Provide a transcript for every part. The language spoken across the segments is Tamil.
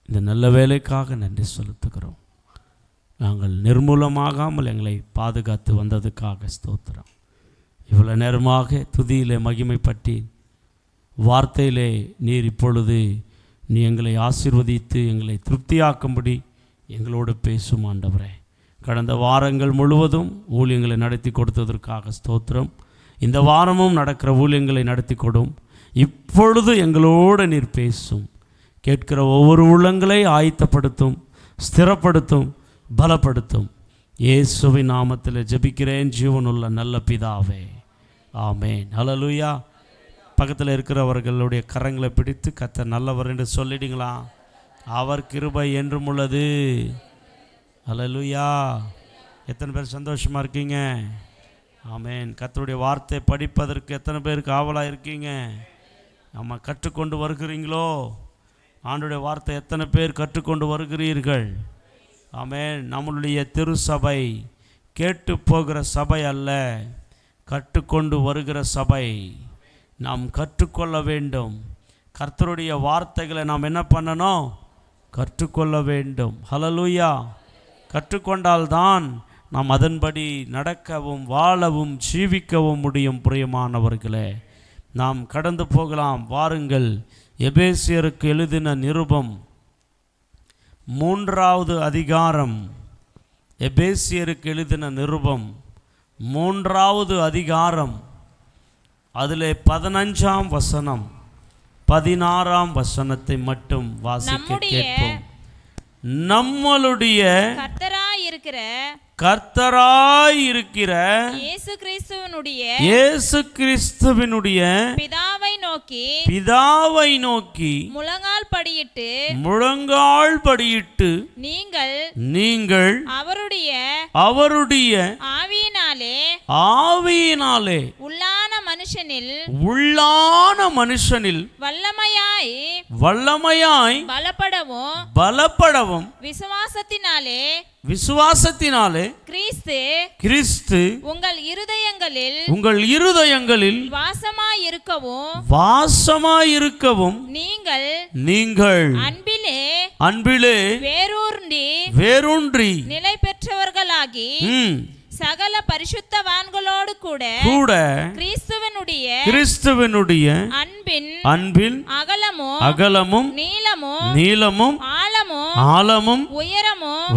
இந்த நல்ல வேலைக்காக நன்றி செலுத்துகிறோம். நாங்கள் நிர்மூலமாகாமல் எங்களை பாதுகாத்து வந்ததுக்காக ஸ்தோத்திரம். இவ்வளோ நேரமாக துதியிலே மகிமைப்பட்டி வார்த்தையிலே நீர் இப்பொழுது நீ எங்களை ஆசீர்வதித்து எங்களை திருப்தியாக்கும்படி எங்களோடு பேசும் ஆண்டவரே. கடந்த வாரங்கள் முழுவதும் ஊழியங்களை நடத்தி கொடுத்ததற்காக ஸ்தோத்திரம். இந்த வாரமும் நடக்கிற ஊழியங்களை நடத்தி கொடும். இப்பொழுது எங்களோடு நீர் பேசும். கேட்கிற ஒவ்வொரு உள்ளங்களை ஆயத்தப்படுத்தும், ஸ்திரப்படுத்தும், பலப்படுத்தும். இயேசுவின் நாமத்தில் ஜெபிக்கிறேன் ஜீவனுள்ள நல்ல பிதாவே, ஆமேன். ஹல்லேலூயா. பக்கத்தில் இருக்கிறவர்களுடைய கரங்களை பிடித்து கர்த்தர் நல்லவர் என்று சொல்லிடுங்களா. அவர் கிருபை என்றும் உள்ளது. ஹல்லேலூயா. எத்தனை பேர் சந்தோஷமாக இருக்கீங்க? ஆமேன். கர்த்தருடைய வார்த்தை படிப்பதற்கு எத்தனை பேருக்கு ஆவலாக இருக்கீங்க? நம்ம கற்றுக்கொண்டு வருகிறீங்களோ? ஆண்டவருடைய வார்த்தை எத்தனை பேர் கற்றுக்கொண்டு வருகிறீர்கள்? ஆமென். நம்மளுடைய திருச்சபை கேட்டு போகிற சபை அல்ல, கற்றுக்கொண்டு வருகிற சபை. நாம் கற்றுக்கொள்ள வேண்டும். கர்த்தருடைய வார்த்தைகளை நாம் என்ன பண்ணணும்? கற்றுக்கொள்ள வேண்டும். ஹல்லேலூயா. கற்றுக்கொண்டால்தான் நாம் அதன்படி நடக்கவும் வாழவும் ஜீவிக்கவும் முடியும். பிரியமானவர்களே, நாம் கடந்து போகலாம். வாருங்கள், எபேசியருக்கு எழுதின நிருபம் 3வது அதிகாரம். எபேசியருக்கு எழுதின நிருபம் 3வது அதிகாரம். அதில் 15ஆம் வசனம் 16ஆம் வசனத்தை மட்டும் வாசிக்க கேட்போம். நம்மளுடைய கர்த்தராயிருக்கிற இயேசு கிறிஸ்துவினுடைய பிதாவை நோக்கி முழங்கால் படியிட்டு நீங்கள் அவருடைய ஆவியினாலே உள்ளான மனுஷனில் வல்லமையாய் பலப்படவும் விசுவாசத்தினாலே கிறிஸ்து உங்கள் இருதயங்களில் வாசமாயிருக்கவும் நீங்கள் அன்பிலே வேரூன்றி நிலை பெற்றவர்களாகி சகல பரிசுத்தவான்களோடு கூட கிறிஸ்துவினுடைய அன்பின் அகலமும் நீளமும் ஆழமும்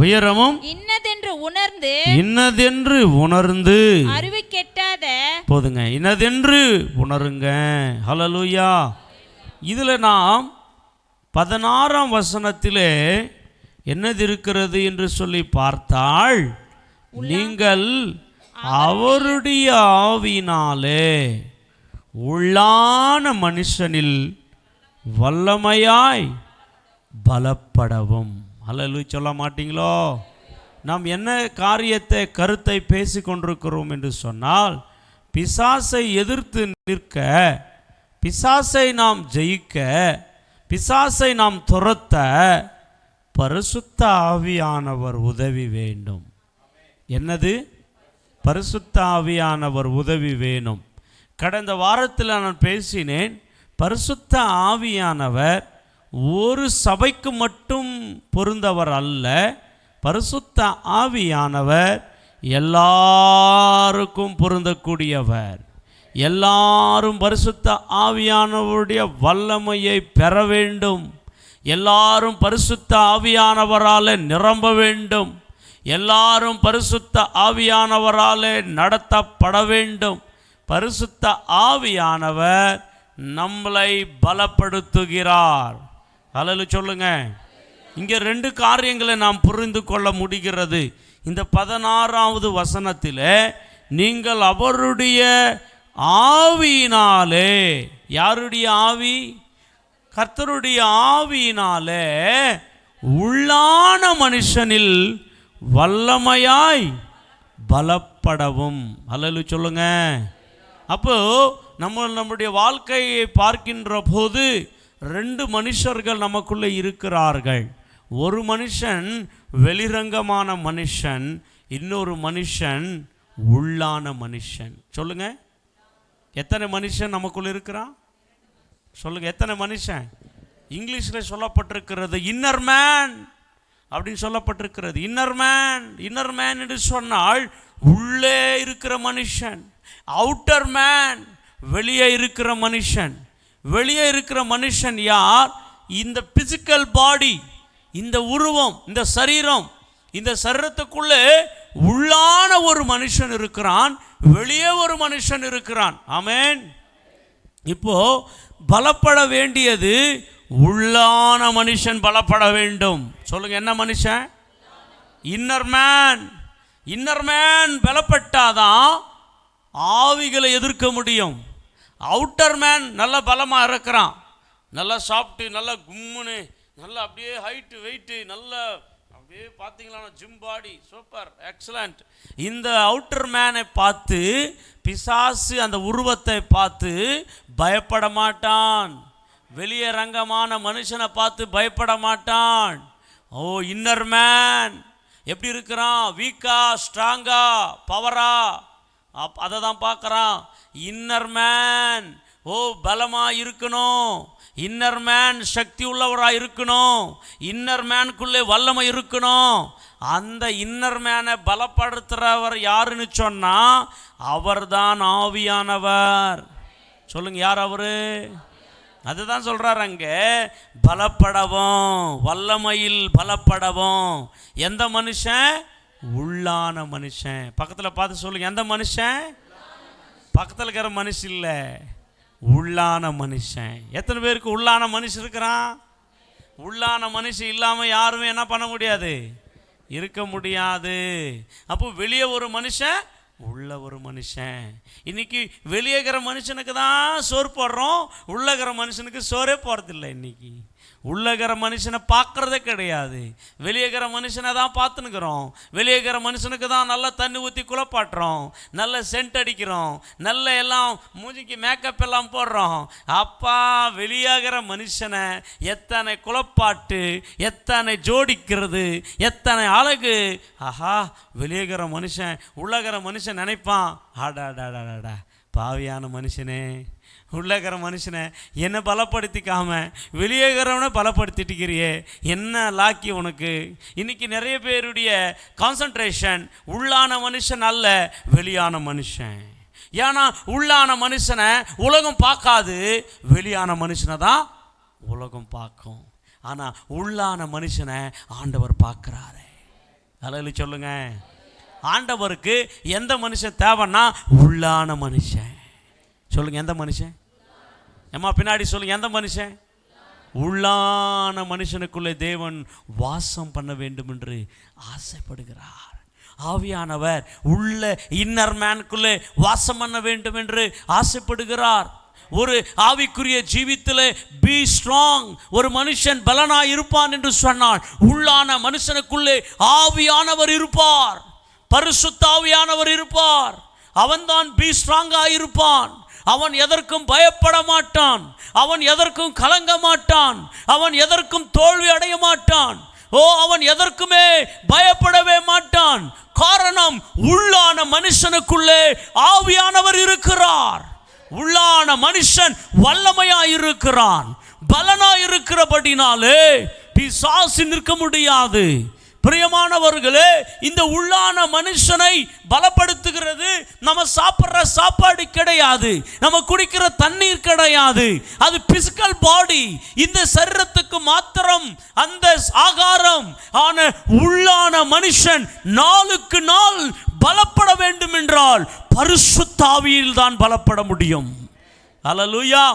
உயரமும் இன்னதென்று உணர்ந்து அறிவு கெட்டாத போதுங்க, இன்னதென்று உணருங்க. ஹல்லேலூயா. இதுல நாம் 16ஆம் வசனத்திலே என்னது இருக்கிறது என்று சொல்லி பார்த்தால், நீங்கள் அவருடைய ஆவியினாலே உள்ளான மனுஷனில் வல்லமையாய் பலப்படவும். ஹல்லேலூயா சொல்ல மாட்டீங்களோ? நாம் என்ன காரியத்தை கருத்தை பேசி கொண்டிருக்கிறோம் என்று சொன்னால், பிசாசை எதிர்த்து நிற்க, பிசாசை நாம் ஜெயிக்க, பிசாசை நாம் துரத்த பரிசுத்த ஆவியானவர் உதவி வேண்டும். என்னது? பரிசுத்த ஆவியானவர் உதவி வேணும். கடந்த வாரத்தில் நான் பேசினேன். பரிசுத்த ஆவியானவர் ஒரு சபைக்கு மட்டும் பொருந்தவர் அல்ல. பரிசுத்த ஆவியானவர் எல்லாருக்கும் பொருந்தக்கூடியவர். எல்லாரும் பரிசுத்த ஆவியானவருடைய வல்லமையை பெற வேண்டும். எல்லாரும் பரிசுத்த ஆவியானவரால் நிரம்ப வேண்டும். எல்லாரும் பரிசுத்த ஆவியானவராலே நடத்தப்பட வேண்டும். பரிசுத்த ஆவியானவர் நம்மளை பலப்படுத்துகிறார். ஹல்லேலூயா சொல்லுங்க. இங்கே 2 காரியங்களை நாம் புரிந்து கொள்ள முடிகிறது. இந்த 16வது வசனத்தில் நீங்கள் அவருடைய ஆவியினாலே, யாருடைய ஆவி? கர்த்தருடைய ஆவியினாலே உள்ளான மனுஷனில் வல்லமையாய் பலப்படவும். ஹல்லேலூயா சொல்லுங்க. அப்போ நம்முடைய வாழ்க்கையை பார்க்கின்ற போது 2 மனுஷர்கள் நமக்குள்ளே இருக்கிறார்கள். ஒரு மனுஷன் வெளிரங்கமான மனுஷன், இன்னொரு மனுஷன் உள்ளான மனுஷன். சொல்லுங்க, எத்தனை மனுஷன் நமக்குள்ள இருக்கிறான்? சொல்லுங்க, எத்தனை மனுஷன்? இங்கிலீஷில் சொல்லப்பட்டிருக்கிறது இன்னர் மேன் அப்படின்னு சொல்லப்பட்டிருக்கிறது. இன்னர் மேன் என்று சொன்னால் உள்ளே இருக்கிற மனுஷன். அவுட்டர் மேன், வெளியே இருக்கிற மனுஷன். வெளியே இருக்கிற மனுஷன் யார்? இந்த பிசிக்கல் பாடி, இந்த உருவம், இந்த சரீரம். இந்த சரீரத்துக்குள்ளே உள்ளான ஒரு மனுஷன் இருக்கிறான், வெளியே ஒரு மனுஷன் இருக்கிறான். ஆமென். இப்போ பலப்பட வேண்டியது உள்ளான மனுஷன் பலப்பட வேண்டும். சொல்லுங்க, என்ன மனுஷன்? Inner man. இன்னர் மேன் பலப்பட்டாதான் ஆவிகளை எதிர்க்க முடியும். அவுட்டர் மேன் நல்ல பலமாக இருக்கிறான், நல்லா சாப்பிட்டு நல்லா கும்முன்னு நல்லா அப்படியே ஹைட்டு வெயிட்டு நல்லா அப்படியே பார்த்தீங்களா ஜிம் பாடி, சூப்பர் எக்ஸலண்ட். இந்த அவுட்டர் மேனை பார்த்து பிசாசு அந்த உருவத்தை பார்த்து பயப்பட மாட்டான். வெளியே ரங்கமான மனுஷனை பார்த்து பயப்பட மாட்டான். ஓ, இன்னர் மேன் எப்படி இருக்கிறான்? வீக்கா, ஸ்ட்ராங்கா, பவரா? அதை தான் பார்க்குறான். இன்னர் மேன் ஓ பலமாக இருக்கணும். இன்னர் மேன் சக்தி உள்ளவராக இருக்கணும். இன்னர் மேனுக்குள்ளே வல்லமை இருக்கணும். அந்த இன்னர் மேனை பலப்படுத்துகிறவர் யாருன்னு சொன்னால் அவர் தான் ஆவியானவர். சொல்லுங்க, யார் அவரு? அதுதான் சொல்கிறார் அங்கே, பலப்படவும், வல்லமையில் பலப்படவும். எந்த மனுஷன்? உள்ளான மனுஷன். பக்கத்தில் பார்த்து சொல்லுங்க, எந்த மனுஷன்? பக்கத்தில் இருக்கிற மனுஷன் இல்லை, உள்ளான மனுஷன். எத்தனை பேருக்கு உள்ளான மனுஷன் இருக்கிறான்? உள்ளான மனுஷன் இல்லாமல் யாருமே என்ன பண்ண முடியாது? இருக்க முடியாது. அப்போ வெளியே ஒரு மனுஷன், உள்ள ஒரு மனுஷன். இன்னைக்கு வெளியேகிற மனுஷனுக்கு தான் சோறு போடுறோம், உள்ளகிற மனுஷனுக்கு சோறே போடுறதில்லை. இன்னைக்கு உள்ளகிற மனுஷனை பார்க்கறதே கிடையாது, வெளியேகிற மனுஷனை தான் பார்த்துனுக்கிறோம். வெளியேகிற மனுஷனுக்கு தான் நல்லா தண்ணி ஊற்றி குளப்பாட்டுறோம், நல்ல சென்ட் அடிக்கிறோம், நல்ல எல்லாம் மூஞ்சிக்கு மேக்கப் எல்லாம் போடுறோம். அப்பா, வெளியாகிற மனுஷனை எத்தனை குளப்பாட்டு, எத்தனை ஜோடிக்கிறது, எத்தனை அழகு. ஆஹா, வெளியேகிற மனுஷன் உள்ளகிற மனுஷன் நினைப்பான், ஆடாடாடாடா பாவியான மனுஷனே, உள்ளகிற மனுஷனை என்னை பலப்படுத்திக்காம வெளியேகிறவனை பலப்படுத்திட்டுக்கிறியே, என்ன லாக்கி உனக்கு? இன்னைக்கு நிறைய பேருடைய கான்சன்ட்ரேஷன் உள்ளான மனுஷன் அல்ல, வெளியான மனுஷன். ஏன்னா உள்ளான மனுஷனை உலகம் பார்க்காது, வெளியான மனுஷனை தான் உலகம் பார்க்கும். ஆனால் உள்ளான மனுஷனை ஆண்டவர் பார்க்குறாரு. அல்லேலூயா சொல்லுங்க. ஆண்டவருக்கு எந்த மனுஷன் தேவைன்னா உள்ளான மனுஷன். சொல்லுங்க, எந்த மனுஷன்? ஏம்மா பின்னாடி சொல்லுங்க, எந்த மனுஷன்? உள்ளான மனுஷனுக்குள்ளே தேவன் வாசம் பண்ண வேண்டும் என்று ஆசைப்படுகிறார். ஆவியானவர் உள்ள இன்னர் மேனுக்குள்ளே வாசம் பண்ண வேண்டும் என்று ஆசைப்படுகிறார். ஒரு ஆவிக்குரிய ஜீவித்திலே பி ஸ்ட்ராங். ஒரு மனுஷன் பலனாய் இருப்பான் என்று சொன்னால் உள்ளான மனுஷனுக்குள்ளே ஆவியானவர் இருப்பார், பரிசுத்த ஆவியானவர் இருப்பார். அவன்தான் பி ஸ்ட்ராங்காக இருப்பான். அவன் எதற்கும் பயப்பட மாட்டான், அவன் எதற்கும் கலங்க மாட்டான், அவன் எதற்கும் தோல்வி அடைய மாட்டான். ஓ, அவன் எதற்குமே பயப்படவே மாட்டான். காரணம், உள்ளான மனுஷனுக்குள்ளே ஆவியானவர் இருக்கிறார். உள்ளான மனுஷன் வல்லமையாயிருக்கிறான், பலனாயிருக்கிறபடினாலே பிசாசு நிற்க முடியாது. பிரியமானவர்களே, இந்த உள்ளான மனுஷனை பலப்படுத்துகிறது நம்ம சாப்பிட்ற சாப்பாடு கிடையாது, நம்ம குடிக்கிற தண்ணீர் கிடையாது. அது பிசிக்கல் பாடி, இந்த சரீரத்துக்கு மாத்திரம் அந்த ஆகாரம். ஆன உள்ளான மனுஷன் நாளுக்கு நாள் பலப்பட வேண்டும் என்றால் பரிசுத்த ஆவியில் தான் பலப்பட முடியும். அல்லேலூயா.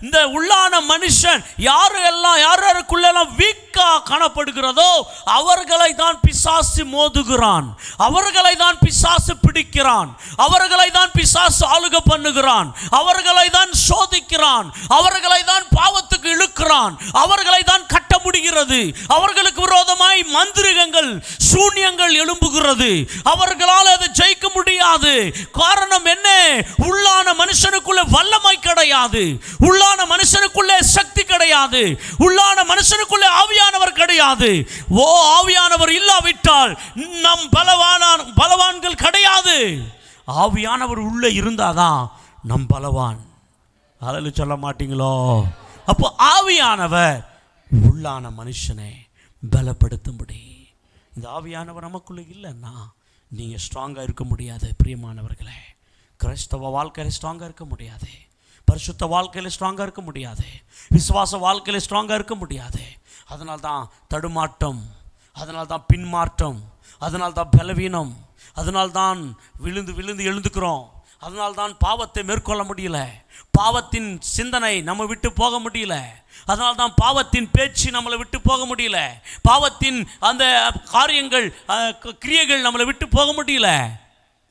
இந்த உள்ளான மனுஷன் யாருக்குள்ளெல்லாம் வீக்கா காணப்படுகிறதோ அவர்களை தான் பிசாசு மோதுகிறான், அவர்களை தான் பிசாசு பிடிக்கிறான், அவர்களை தான் பிசாசு ஆளுகை பண்ணுகிறான், அவர்களை தான் சோதிக்கிறான், அவர்களை தான் பாவத்துக்கு இழுக்கிறான், அவர்களை தான் கட்ட முடிகிறது. அவர்களுக்கு விரோதமாய் மந்திரங்கள் சூனியங்கள் எழும்புகிறது. அவர்களால் அதை ஜெயிக்க முடியாது. காரணம் என்ன? உள்ளான மனுஷனுக்குள்ளே வல்லமை கிடையாது, உள்ளான மனுஷனுக்குள்ளே சக்தி கிடையாது, உள்ளான மனுஷனுக்குள்ளே ஆவியானவர் கிடையாது. ஆவியானவர் இல்லாவிட்டால் நம் பலவான்கள் கிடையாது. ஆவியானவர் உள்ளே இருந்தாதான் நம் பலவான். அதில் சொல்ல மாட்டீங்களோ? அப்போ ஆவியானவர் உள்ளான மனுஷனை பலப்படுத்தும்படி. இந்த ஆவியானவர் நமக்குள்ளே இல்லைன்னா நீங்கள் ஸ்ட்ராங்காக இருக்க முடியாது. பிரியமானவர்களே, கிறிஸ்தவ வாழ்க்கையில் ஸ்ட்ராங்காக இருக்க முடியாது, பரிசுத்த வாழ்க்கையில் ஸ்ட்ராங்காக இருக்க முடியாது, விசுவாச வாழ்க்கையில் ஸ்ட்ராங்காக இருக்க முடியாது. அதனால்தான் தடுமாட்டம், அதனால்தான் பின்மாற்றம், அதனால்தான் பலவீனம், அதனால்தான் விழுந்து விழுந்து எழுந்துக்கிறோம், அதனால்தான் பாவத்தை மேற்கொள்ள முடியல, பாவத்தின் சிந்தனை நம்ம விட்டு போக முடியல, அதனால்தான் பாவத்தின் பேச்சு நம்மளை விட்டு போக முடியல, பாவத்தின் அந்த காரியங்கள் கிரியைகள் நம்மளை விட்டு போக முடியல.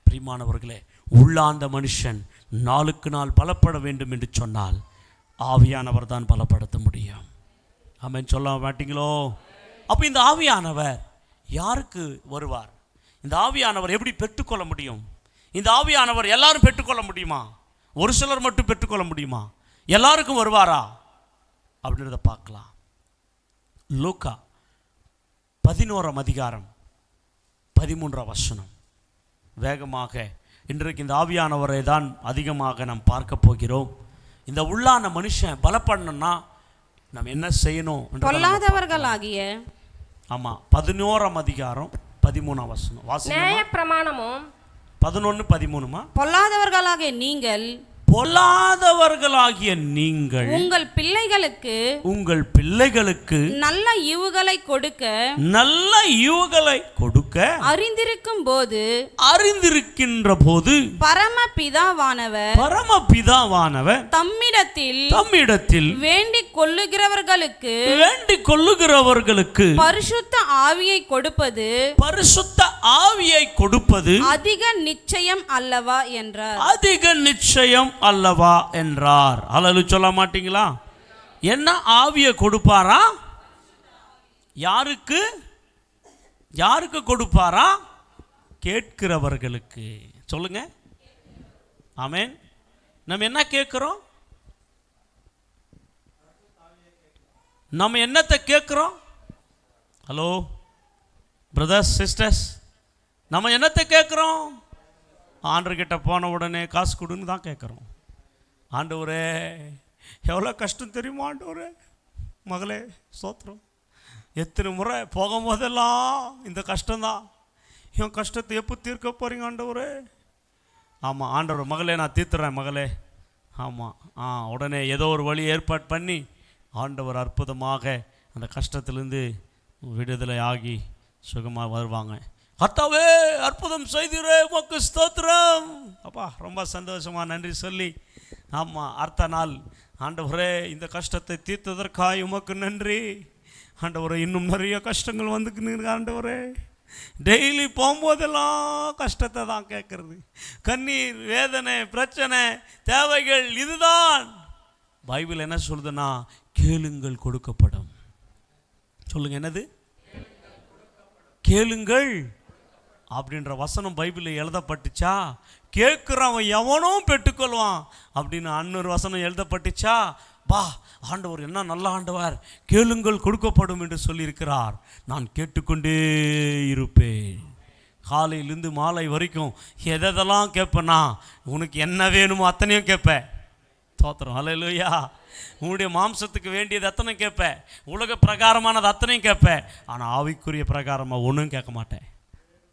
பிரியமானவர்களே, உள்ளாந்த மனுஷன் நாளுக்கு நாள் பலப்பட வேண்டும் என்று சொன்னால் ஆவியானவர் தான் பலப்படுத்த முடியும். ஆமென் சொல்ல மாட்டீங்களோ? அப்போ இந்த ஆவியானவர் யாருக்கு வருவார்? இந்த ஆவியானவர் எப்படி பெற்றுக்கொள்ள முடியும்? இந்த ஆவியானவர் எல்லாரும் பெற்றுக்கொள்ள முடியுமா? ஒரு சிலர் மட்டும் பெற்றுக்கொள்ள முடியுமா? எல்லாருக்கும் வருவாரா அப்படின்றத பார்க்கலாம். லூக்கா 11ஆம் அதிகாரம் 13ஆம் வசனம். வேகமாக இன்றைக்கு இந்த ஆவியானவரை தான் அதிகமாக நாம் பார்க்க போகிறோம். இந்த உள்ளான மனுஷன் பலப்படணும்னா நம்ம என்ன செய்யணும்? பொல்லாதவர்களாகிய, ஆமாம், 11ஆம் அதிகாரம் 13ஆம் வசனம் வாசிங்க. நியாய பிரமாணமும் 11:13. பொல்லாதவர்களாகிய நீங்கள் உங்கள் பிள்ளைகளுக்கு நல்ல ஈவுகளை கொடுக்க அறிந்திருக்கின்ற போது பரமபிதாவானவர் தம்மிடத்தில் வேண்டிக் கொள்ளுகிறவர்களுக்கு பரிசுத்த ஆவியை கொடுப்பது அதிக நிச்சயம் அல்லவா என்றார். அதிக நிச்சயம் அல்லவா என்றார். அல்லது சொல்ல மாட்டீங்களா? என்ன ஆவியை கொடுப்பாரா? யாருக்கு யாருக்கு கொடுப்பாரா? கேட்கிறவர்களுக்கு. சொல்லுங்க. ஆமென். நம்ம என்ன கேட்கிறோம்? நம்ம என்னத்தை கேட்கிறோம்? ஹலோ பிரதர்ஸ் சிஸ்டர்ஸ், நம்ம என்னத்தை கேட்குறோம்? ஆண்டவர்கிட்ட போன உடனே காசு கொடுன்னு தான் கேட்குறோம். ஆண்டவரே எவ்வளோ கஷ்டம் தெரியுமா ஆண்டவரே, மகளே ஸ்தோத்திரம். எத்தனை முறை போகும்போதெல்லாம் இந்த கஷ்டம்தான். என் கஷ்டத்தை எப்போ தீர்க்க போகிறீங்க ஆண்டவரே? ஆமாம் ஆண்டவர், மகளே நான் தீர்த்துறேன் மகளே. ஆமாம், உடனே ஏதோ ஒரு வழி ஏற்பாடு பண்ணி ஆண்டவர் அற்புதமாக அந்த கஷ்டத்திலேருந்து விடுதலை ஆகி சுகமாக வருவாங்க. கர்த்தாவே அற்புதம் செய்தீரே, உமக்கு ஸ்தோத்திரம். அப்பா ரொம்ப சந்தோஷமாக நன்றி சொல்லி, ஆமாம் அடுத்த நாள் ஆண்டவரே இந்த கஷ்டத்தை தீர்த்ததற்காக உமக்கு நன்றி ஆண்டவரே. இன்னும் நிறைய கஷ்டங்கள் வந்துக்குன்னு ஆண்டவரே. டெய்லி போகும்போதெல்லாம் கஷ்டத்தை தான் கேட்குறது, கண்ணீர், வேதனை, பிரச்சனை, தேவைகள். இதுதான் பைபிள் என்ன சொல்லுதுன்னா, கேளுங்கள் கொடுக்கப்படும். சொல்லுங்க, என்னது? கேளுங்கள் அப்படின்ற வசனம் பைபிளில் எழுதப்பட்டுச்சா? கேட்குறவன் எவனும் பெற்றுக்கொள்வான் அப்படின்னு அன்னொரு வசனம் எழுதப்பட்டுச்சா? பா, ஆண்டவர் என்ன நல்ல ஆண்டவர், கேளுங்கள் கொடுக்கப்படும் என்று சொல்லியிருக்கிறார். நான் கேட்டுக்கொண்டே இருப்பேன். காலையிலேருந்து மாலை வரைக்கும் எதெல்லாம் கேட்பேன்னா, உனக்கு என்ன வேணுமோ அத்தனையும் கேட்பேன். ஸ்தோத்திரம், ஹல்லேலூயா. உன்னுடைய மாம்சத்துக்கு வேண்டியது அத்தனை கேட்பேன், உலக பிரகாரமானது அத்தனையும் கேட்பேன். ஆனால் ஆவிக்குரிய பிரகாரமாக ஒன்றும் கேட்க மாட்டேன்.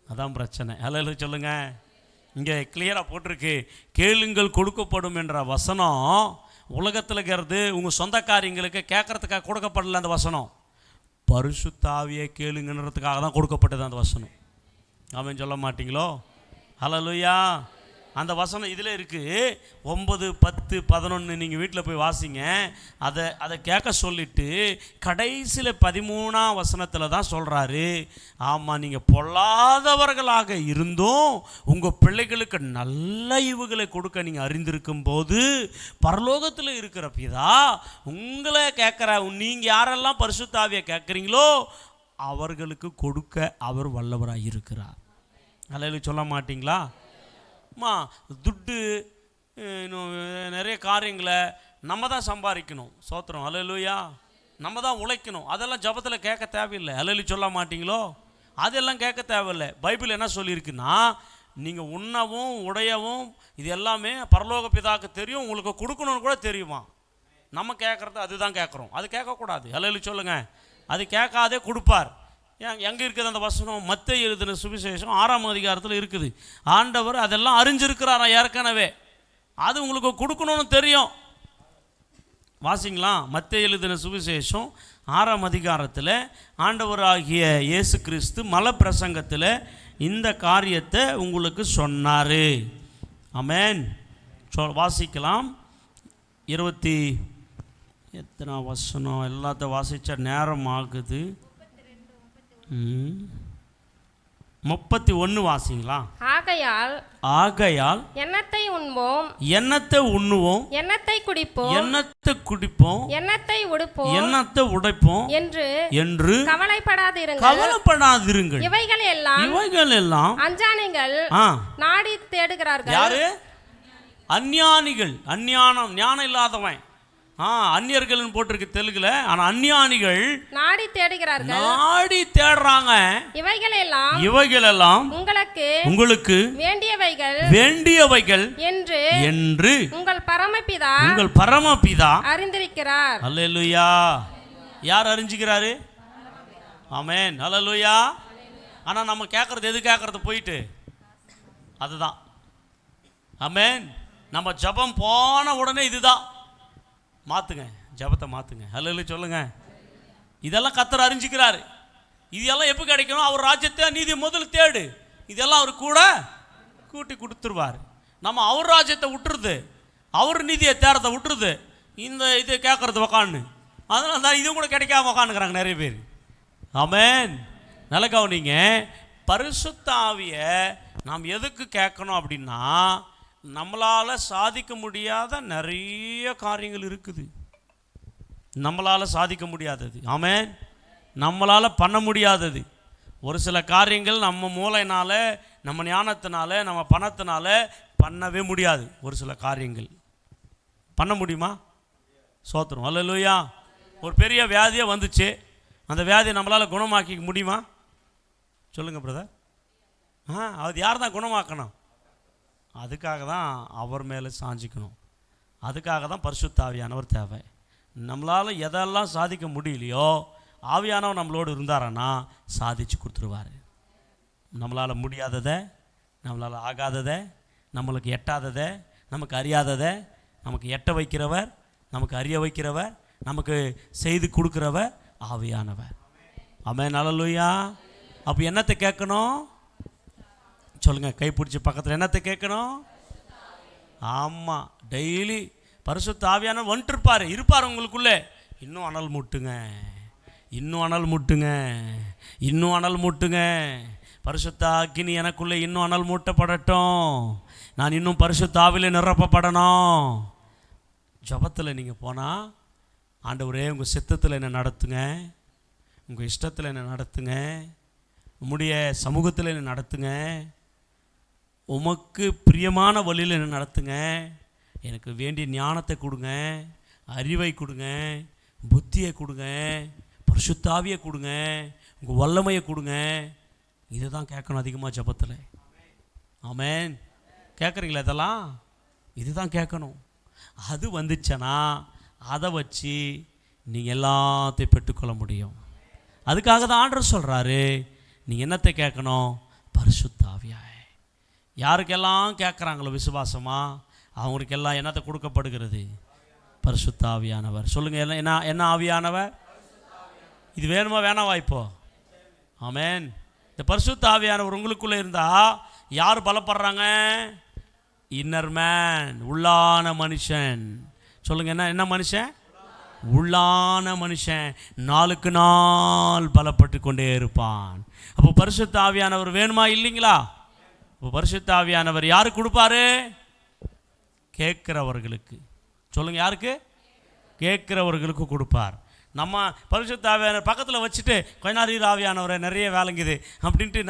அதான் பிரச்சனை. ஹல்லேலூயா சொல்லுங்க. இங்கே கிளியராக போட்டிருக்கு, கேளுங்கள் கொடுக்கப்படும் என்ற வசனம் உலகத்தில் இருக்கிறது உங்கள் சொந்த காரியங்களுக்கு கேட்கறதுக்காக கொடுக்கப்படல. அந்த வசனம் பரிசுத்த ஆவியை கேளுங்கன்றதுக்காக தான் கொடுக்கப்பட்டது அந்த வசனம். ஆமென் சொல்ல மாட்டீங்களோ? ஹல்லேலூயா. அந்த வசனம் இதில் இருக்குது. 9, 10, 11 நீங்கள் வீட்டில் போய் வாசிங்க. அதை கேட்க சொல்லிட்டு கடைசியில் 13ஆம் வசனத்தில் தான் சொல்கிறாரு, ஆமாம் நீங்கள் பொல்லாதவர்களாக இருந்தும் உங்கள் பிள்ளைகளுக்கு நல்ல ஈவுகளை கொடுக்க நீங்கள் அறிந்திருக்கும் போது பரலோகத்தில் இருக்கிற பிதா உங்களை கேட்குற, நீங்கள் யாரெல்லாம் பரிசுத்த ஆவியை கேட்குறீங்களோ அவர்களுக்கு கொடுக்க அவர் வல்லவராக இருக்கிறார். அல்லேலூயா சொல்ல மாட்டிங்களா? துட்டு இன்னும் நிறைய காரியங்களை நம்ம தான் சம்பாதிக்கணும். சோத்திரம். அல்லேலூயா. நம்ம தான் உழைக்கணும். அதெல்லாம் ஜபத்தில் கேட்க தேவையில்லை. அல்லேலூயா சொல்ல மாட்டிங்களோ? அதெல்லாம் கேட்க தேவையில்லை. பைபிள் என்ன சொல்லியிருக்குன்னா, நீங்கள் உண்ணவும் உடையவும் இது எல்லாமே பரலோக பிதாவுக்கு தெரியும், உங்களுக்கு கொடுக்கணும்னு கூட தெரியுமா. நம்ம கேட்குறது அதுதான் கேட்குறோம், அது கேட்கக்கூடாது. அல்லேலூயா சொல்லுங்கள். அது கேட்காதே கொடுப்பார். எங்கே இருக்குது அந்த வசனம்? மத்தேயு எழுதின சுவிசேஷம் 6ஆம் அதிகாரத்தில் இருக்குது. ஆண்டவர் அதெல்லாம் அறிஞ்சிருக்கிறாரா ஏற்கனவே, அது உங்களுக்கு கொடுக்கணும்னு தெரியும். வாசிங்களா? மத்தேயு எழுதின சுவிசேஷம் 6ஆம் அதிகாரத்தில் ஆண்டவர் ஆகிய இயேசு கிறிஸ்து மலை பிரசங்கத்தில் இந்த காரியத்தை உங்களுக்கு சொன்னார். ஆமென். வாசிக்கலாம். 20 எத்தனை வசனம் எல்லாத்த வாசித்த நேரம் ஆகுது. 31 வாசிங்களா? ஆகையால் எண்ணத்தை உண்போம், எண்ணத்தை உண்ணுவோம், எண்ணத்தை குடிப்போம், எண்ணத்தை குடிப்போம், எண்ணத்தை உடுப்போம், எண்ணத்தை உடைப்போம் என்று கவலைப்படாதிருங்கள். இவைகள் எல்லாம் அஞ்ஞானிகள் நாடி தேடுகிறார்கள். யாரு? அஞ்ஞானிகள். அஞ்ஞானம், ஞானம் இல்லாதவன். அந்நியர்கள் போட்டிருக்கு தெலுங்குல. ஆனா அஞ்ஞானிகள் நாடி தேடுகிறார்கள், நாடி தேடுறாங்க. இவைகள் எல்லாம் உங்களுக்கு வேண்டியவைகள் என்று உங்கள் பரமபிதா அறிந்திருக்கிறார். அல்லேலூயா. யார் அறிஞ்சிக்கிறாரு? ஆமென். அல்லேலூயா. ஆனா நம்ம கேட்கறது எது? கேட்கறது போயிட்டு அதுதான். ஆமென். நம்ம ஜபம் போன உடனே இதுதான். மாற்றுங்க, ஜபத்தை மாற்றுங்க. அல்லேலூயா சொல்லுங்க. இதெல்லாம் கர்த்தர் அறிஞ்சிக்கிறாரு. இதெல்லாம் எப்போ கிடைக்கணும்? அவர் ராஜ்யத்தை நீதி முதல் தேடு, இதெல்லாம் அவர் கூட கூட்டி கொடுத்துருவார். நம்ம அவர் ராஜ்யத்தை விட்டுருது, அவர் நீதியை தேடுறதை விட்டுருது, இந்த இது கேட்கறது உக்கான்னு. அதனால தான் இது கூட கிடைக்காம உக்காந்துக்கிறாங்க நிறைய பேர். ஆமென். நல்ல கவனிங்க. பரிசுத்த ஆவியை நாம் எதுக்கு கேட்கணும் அப்படின்னா, நம்மளால் சாதிக்க முடியாத நிறைய காரியங்கள் இருக்குது. நம்மளால் சாதிக்க முடியாதது. ஆமென். நம்மளால் பண்ண முடியாதது ஒரு சில காரியங்கள் நம்ம மூளையினால், நம்ம ஞானத்தினால, நம்ம பணத்தினால பண்ணவே முடியாது. ஒரு சில காரியங்கள் பண்ண முடியுமா? சோத்திரம். அல்லேலூயா. ஒரு பெரிய வியாதியே வந்துச்சு, அந்த வியாதியை நம்மளால் குணமாக்கிக்க முடியுமா? சொல்லுங்கள் பிரதர். அது யார் தான் குணமாக்கணும்? அதுக்காக தான் அவர் மேலே சாஞ்சிக்கணும். அதுக்காக தான் பரிசுத்த ஆவியானவர் தேவை. நம்மளால் எதெல்லாம் சாதிக்க முடியலையோ ஆவியானவர் நம்மளோடு இருந்தாரன்னா சாதிச்சு கொடுத்துருவார். நம்மளால் முடியாததை, நம்மளால் ஆகாததை, நம்மளுக்கு எட்டாததை, நமக்கு அறியாததை நமக்கு எட்ட வைக்கிறவர், நமக்கு அறிய வைக்கிறவர், நமக்கு செய்து கொடுக்குறவர் ஆவியானவர். ஆமென். அல்லேலூயா. அப்போ என்னத்தை கேட்கணும்? சொல்லுங்கள். கைப்பிடிச்சி பக்கத்தில் என்னத்தை கேட்கணும்? ஆமாம். டெய்லி பரிசுத்த ஆவியானவர் வந்துட்டு இருப்பார் உங்களுக்குள்ளே. இன்னும் அனல் மூட்டுங்க, இன்னும் அனல் மூட்டுங்க, இன்னும் அனல் மூட்டுங்க. பரிசுத்த அக்கினி எனக்குள்ளே இன்னும் அனல் மூட்டப்படட்டும். நான் இன்னும் பரிசுத்த ஆவியிலே நிரப்பப்படணும். ஜபத்தில் நீங்கள் போனால், ஆண்டவரே உங்கள் சித்தத்தில் என்னை நடத்துங்க, உங்கள் இஷ்டத்தில் என்னை நடத்துங்க, உம்முடைய சமூகத்தில் என்னை நடத்துங்க, உமக்கு பிரியமான வழியில் என்னை நடத்துங்க, எனக்கு வேண்டிய ஞானத்தை கொடுங்க, அறிவை கொடுங்க, புத்தியை கொடுங்க, பரிசுத்த ஆவியை கொடுங்க, உங்கள் வல்லமையை கொடுங்க. இதை தான் கேட்கணும் அதிகமாக ஜபத்தில். ஆமென். கேட்குறீங்களா? இதெல்லாம் இதுதான் கேட்கணும். அது வந்துச்சனா அதை வச்சு நீங்கள் எல்லாத்தையும் பெற்றுக்கொள்ள முடியும். அதுக்காக தான் ஆண்டவர் சொல்கிறாரு, நீங்கள் என்னத்தை கேட்கணும்? பரிசுத்த ஆவியாய். யாருக்கெல்லாம் கேட்குறாங்களோ விசுவாசமாக அவங்களுக்கெல்லாம் என்னத்தை கொடுக்கப்படுகிறது? பரிசுத்த ஆவியானவர். சொல்லுங்கள். எல்லாம் என்ன ஆவியானவர்? இது வேணுமா வேணாவா இப்போ? ஆமென். இந்த பரிசுத்த ஆவியானவர் உங்களுக்குள்ளே இருந்தால் யார் பலப்படுறாங்க? இன்னர் மேன், உள்ளான மனுஷன். சொல்லுங்க, என்ன என்ன மனுஷன்? உள்ளான மனுஷன் நாளுக்கு நாள் பலப்பட்டு கொண்டே இருப்பான். அப்போ பரிசுத்த ஆவியானவர் வேணுமா இல்லைங்களா? இப்போ பரிசுத்த ஆவியானவர் யாருக்கு கொடுப்பாரு? கேட்கிறவர்களுக்கு. சொல்லுங்க, யாருக்கு? கேட்கிறவர்களுக்கு கொடுப்பார். நம்ம பரிசுத்த ஆவியானவர் பக்கத்தில் வச்சுட்டு கொஞ்ச நேரம் ஆவியானவரை நிறைய வேலைங்குது அப்படின்ட்டு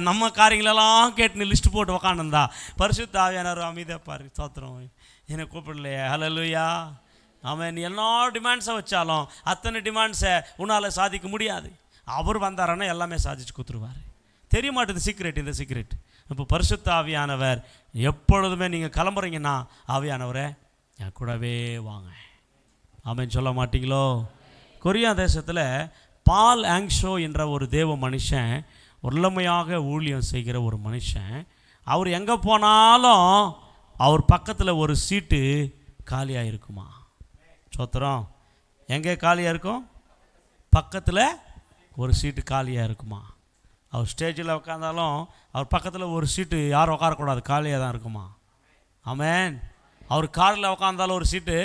நம்ம காரியங்களெல்லாம் கேட்டு லிஸ்ட் போட்டு உக்காந்துருந்தா பரிசுத்த ஆவியானவர் அமைதியாக பாரு, சோத்திரம் என்னை கூப்பிடலையே, ஹல்லேலூயா, அவன் எல்லா டிமாண்ட்ஸை வச்சாலும் அத்தனை டிமாண்ட்ஸை உன்னால் சாதிக்க முடியாது. அவர் வந்தாரன்னா எல்லாமே சாதிச்சு கொடுத்துருவார். தெரிய மாட்டேது சீக்ரெட், இந்த சீக்ரெட். இப்போ பரிசுத்த ஆவியானவர் எப்பொழுதுமே நீங்கள் கிளம்புறீங்கன்னா ஆவியானவரை என் கூடவே வாங்க, ஆமென் சொல்ல மாட்டீங்களோ? கொரியா தேசத்தில் பால் ஆங்ஷோ என்ற ஒரு தேவ மனுஷன், வல்லமையாக ஊழியம் செய்கிற ஒரு மனுஷன். அவர் எங்கே போனாலும் அவர் பக்கத்தில் ஒரு சீட்டு காலியாக இருக்குமா? சோத்திரம். எங்கே காலியாக இருக்கும்? பக்கத்தில் ஒரு சீட்டு காலியாக இருக்குமா? அவர் ஸ்டேஜில் உட்காந்தாலும் அவர் பக்கத்தில் ஒரு சீட்டு யாரும் உட்காரக்கூடாது, காலியாக தான் இருக்குமா? ஆமென். அவர் காரில் உட்காந்தாலும் ஒரு சீட்டு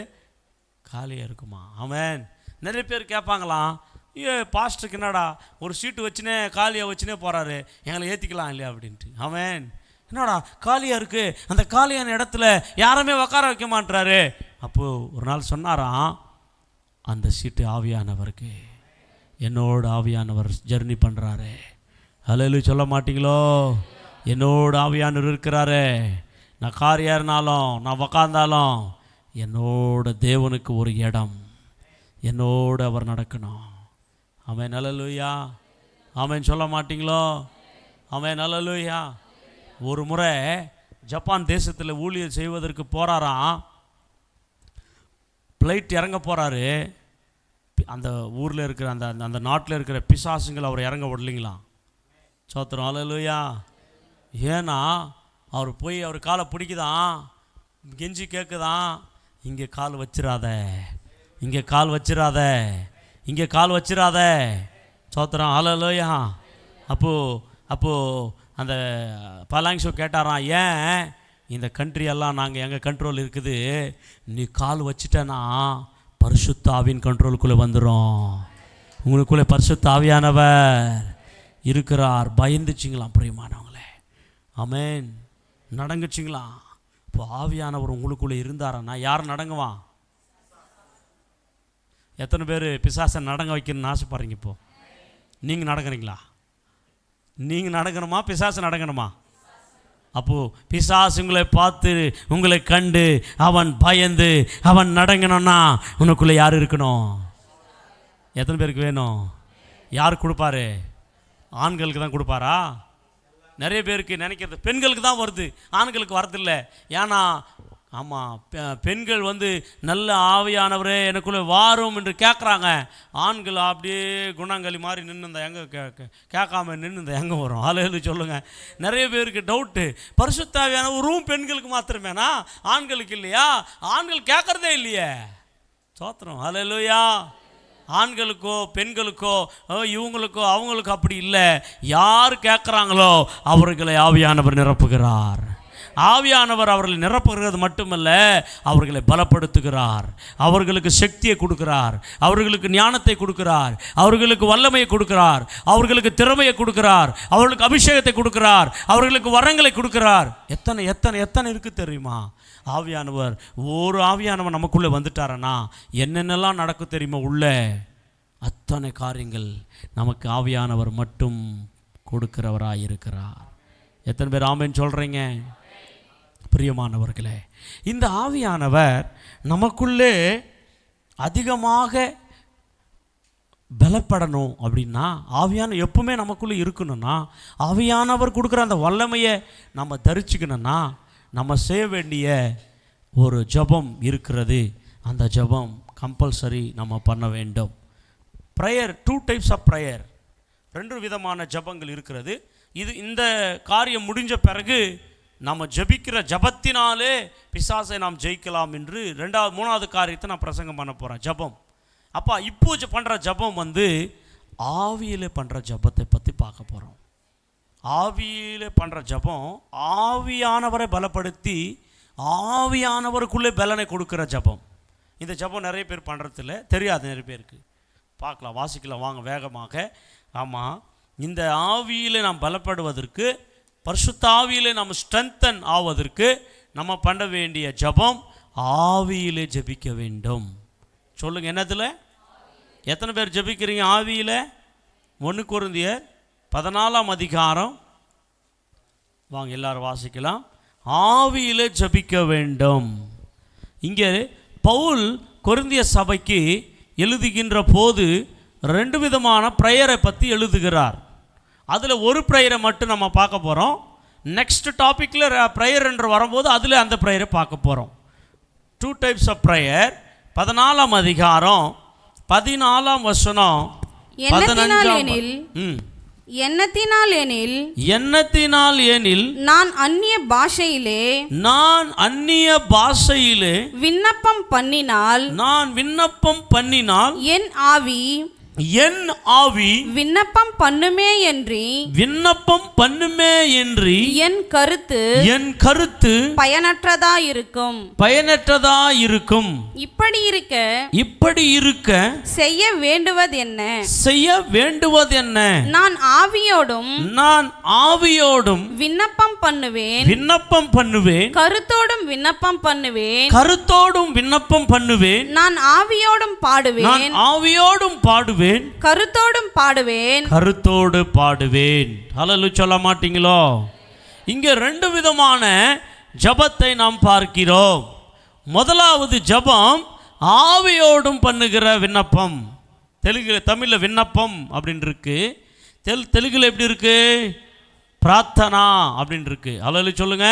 காலியாக இருக்குமா? ஆமென். நிறைய பேர் கேட்பாங்களாம், பாஸ்டருக்கு என்னடா ஒரு சீட்டு வச்சுனே காலியாக வச்சுனே போகிறாரு, எங்களை ஏற்றிக்கலாம் இல்லையா அப்படின்ட்டு. ஆமென். என்னடா காலியாக இருக்குது, அந்த காலியான இடத்துல யாருமே உட்கார வைக்க மாட்டுறாரு. அப்போது ஒரு நாள் சொன்னாராம், அந்த சீட்டு ஆவியானவருக்கு, என்னோட ஆவியானவர் ஜர்னி பண்ணுறாரு. ஹல்லேலூயா சொல்ல மாட்டீங்களோ? என்னோட ஆவியானவர் இருக்கிறாரு. நான் கார் ஏறினாலும் நான் உக்காந்தாலும் என்னோட தேவனுக்கு ஒரு இடம், என்னோடு அவர் நடக்கணும். ஆமென். ஹல்லேலூயா. ஆமென் சொல்ல மாட்டீங்களோ? ஆமென். ஹல்லேலூயா. ஒரு முறை ஜப்பான் தேசத்தில் ஊழியர் செய்வதற்கு போகிறாராம். ஃப்ளைட் இறங்க போகிறாரு. அந்த ஊரில் இருக்கிற அந்த அந்த நாட்டில் இருக்கிற பிசாசுங்கள் அவர் இறங்க விடலைங்களாம். சோத்திரம். ஹல்லேலூயா. ஏன்னா அவர் போய் அவர் காலை பிடிக்குதான், கெஞ்சி கேட்குதான், இங்கே கால் வச்சிடாத, இங்கே கால் வச்சிடாத, இங்கே கால் வச்சிடாத. சோத்திரம். ஹல்லேலூயா. அப்போது அந்த பலாங்ஷோ கேட்டாராம், ஏன் இந்த கண்ட்ரியெல்லாம் நாங்கள் எங்கள் கண்ட்ரோல் இருக்குது, நீ கால் வச்சிட்டேன்னா பரிசுத்த ஆவியின் கண்ட்ரோலுக்குள்ளே வந்துடும், உங்களுக்குள்ளே பரிசுத்த ஆவியானவர் இருக்கிறார். பயந்துச்சிங்களாம் பிரியமானவங்களே. ஆமென். நடங்குச்சிங்களாம். இப்போ ஆவியானவர் உங்களுக்குள்ளே இருந்தாரன்னா யார் நடங்குவான்? எத்தனை பேர் பிசாசை நடங்க வைக்கணும்னு ஆசைப்படுறீங்க? இப்போ நீங்கள் நடக்கிறீங்களா? நீங்கள் நடக்கணுமா, பிசாசை நடக்கணுமா? அப்போது பிசாசு உங்களை பார்த்து உங்களை கண்டு அவன் பயந்து அவன் நடங்கணும்னா உனக்குள்ளே யார் இருக்கணும்? எத்தனை பேருக்கு வேணும்? யார் கொடுப்பாரு? ஆண்களுக்கு தான் கொடுப்பாரா? நிறைய பேருக்கு நினைக்கிறது பெண்களுக்கு தான் வருது, ஆண்களுக்கு வரதில்லை. ஏன்னா ஆமாம், பெண்கள் நல்ல ஆவியானவரே எனக்குள்ளே வாரும் என்று கேட்குறாங்க. ஆண்கள் அப்படியே குணங்களி மாதிரி நின்று எங்கே கேட்காம நின்று எங்கே வரும்? ஹல்லேலூயா சொல்லுங்கள். நிறைய பேருக்கு டவுட்டு, பரிசுத்த ஆவியானவர் ஒரு ரூம் பெண்களுக்கு மாத்திரமேனா, ஆண்களுக்கு இல்லையா? ஆண்கள் கேட்குறதே இல்லையே. சோத்திரம். ஹல்லேலூயா. ஆண்களுக்கோ பெண்களுக்கோ இவங்களுக்கோ அவங்களுக்கோ அப்படி இல்லை. யார் கேட்குறாங்களோ அவர்களை ஆவியானவர் நிரப்புகிறார். ஆவியானவர் அவர்களை நிரப்புகிறது மட்டுமல்ல, அவர்களை பலப்படுத்துகிறார், அவர்களுக்கு சக்தியை கொடுக்கிறார், அவர்களுக்கு ஞானத்தை கொடுக்கிறார், அவர்களுக்கு வல்லமையை கொடுக்கிறார், அவர்களுக்கு திறமையை கொடுக்கிறார், அவர்களுக்கு அபிஷேகத்தை கொடுக்கிறார், அவர்களுக்கு வரங்களை கொடுக்கிறார். எத்தனை எத்தனை எத்தனை இருக்குது தெரியுமா? ஆவியானவர், ஒரு ஆவியானவர் நமக்குள்ளே வந்துட்டாரனா என்னென்னலாம் நடக்கும் தெரியுமா? உள்ள அத்தனை காரியங்கள் நமக்கு ஆவியானவர் மட்டும் கொடுக்கிறவராக இருக்கிறார். எத்தனை பேர் ஆமென் சொல்கிறீங்க? பிரியமானவர்களே, இந்த ஆவியானவர் நமக்குள்ளே அதிகமாக பலப்படணும் அப்படின்னா, ஆவியான எப்பவுமே நமக்குள்ளே இருக்கணும்னா, ஆவியானவர் கொடுக்குற அந்த வல்லமையை நம்ம தரிச்சுக்கணும்னா நம்ம செய்ய வேண்டிய ஒரு ஜெபம் இருக்கிறது. அந்த ஜெபம் கம்பல்சரி நம்ம பண்ண வேண்டும். ப்ரேயர், 2 டைப்ஸ் ஆஃப் ப்ரேயர், 2 விதமான ஜெபங்கள் இருக்கிறது. இந்த காரியம் முடிஞ்ச பிறகு நம்ம ஜெபிக்கிற ஜெபத்தினாலே பிசாசை நாம் ஜெயிக்கலாம் என்று 3வது காரியத்தை நான் பிரசங்கம் பண்ண போகிறேன். ஜெபம். அப்போ இப்போ பண்ணுற ஜெபம் ஆவியில் பண்ணுற ஜெபத்தை பற்றி பார்க்க போகிறோம். ஆவியில் பண்ணுற ஜெபம் ஆவியானவரை பலப்படுத்தி ஆவியானவருக்குள்ளே பலனை கொடுக்குற ஜபம். இந்த ஜபம் நிறைய பேர் பண்ணுறதில்ல, தெரியாது நிறைய பேருக்கு. பார்க்கலாம், வாசிக்கலாம் வாங்க வேகமாக. ஆமாம், இந்த ஆவியிலே நாம் பலப்படுவதற்கு, பரிசுத்த ஆவியிலே நாம் ஸ்ட்ரென்தன் ஆவதற்கு நம்ம பண்ண வேண்டிய ஜபம் ஆவியிலே ஜபிக்க வேண்டும். சொல்லுங்கள், என்னதில்? எத்தனை பேர் ஜபிக்கிறீங்க ஆவியில்? 1 கொரிந்தியர் 14ஆம் அதிகாரம் வாங்க எல்லாரும் வாசிக்கலாம். ஆவியிலே ஜபிக்க வேண்டும். இங்கே பவுல் கொரிந்திய சபைக்கு எழுதுகின்ற போது 2 விதமான ப்ரேயரை பற்றி எழுதுகிறார். அதில் ஒரு ப்ரேயரை மட்டும் நம்ம பார்க்க போகிறோம். நெக்ஸ்ட் டாப்பிக்கில் ப்ரேயர் என்று வரும்போது அதில் அந்த ப்ரேயரை பார்க்க போகிறோம். 2 டைப்ஸ் ஆஃப் ப்ரேயர். 14ஆம் அதிகாரம் 14ஆம் வசனம். எண்ணத்தினால் எனில் நான் அந்நிய பாஷையிலே விண்ணப்பம் பண்ணினால் என் ஆவி விண்ணப்பம் பண்ணுமே என்று என் கருத்து பயனற்றதா இருக்கும். இப்படி இருக்க செய்ய வேண்டுவது என்ன? நான் ஆவியோடும் விண்ணப்பம் பண்ணுவேன், கருத்தோடும் விண்ணப்பம் பண்ணுவேன். நான் ஆவியோடும் பாடுவேன், கருத்தோடு பாடுவேன். ஹல்லேலூயா சொல்ல மாட்டீங்களோ? இங்கே 2 விதமான ஜபத்தை நாம் பார்க்கிறோம். முதலாவது ஜபம் ஆவியோடும் பண்ணுகிற விண்ணப்பம். தமிழில் விண்ணப்பம் அப்படின்னு இருக்கு, தெலுங்குல எப்படி இருக்கு? பிரார்த்தனா அப்படின்னு இருக்கு. ஹல்லேலூயா சொல்லுங்க.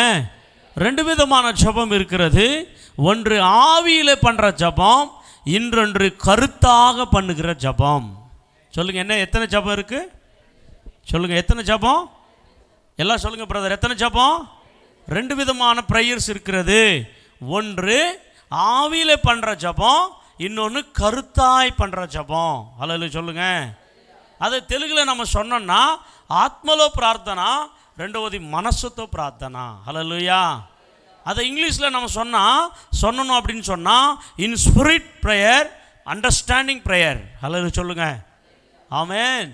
2 விதமான ஜபம் இருக்கிறது. ஒன்று ஆவியிலே பண்ணுற ஜபம், இன்னொன்று கருத்தாக பண்ணுகிற ஜபம். சொல்லுங்க, என்ன எத்தனை ஜபம் இருக்கு? சொல்லுங்க, எத்தனை ஜபம்? எல்லாம் சொல்லுங்க பிரதர், எத்தனை ஜபம்? 2 விதமான ப்ரேயர்ஸ் இருக்கிறது. ஒன்று ஆவியிலே பண்ணுற ஜபம், இன்னொன்று கருத்தாய் பண்ணுற ஜபம். ஹல்லேலூயா சொல்லுங்க. அது தெலுங்குல நம்ம சொன்னோம்னா ஆத்மலோ பிரார்த்தனா, ரெண்டாவது మనస్సుతో ప్రార్థనా. హల్లెలూయా. அதை இங்கிலீஷில் நம்ம சொன்னோம் அப்படின்னு சொன்னால் in spirit prayer, understanding prayer. Hallelujah சொல்லுங்க. ஆமென்.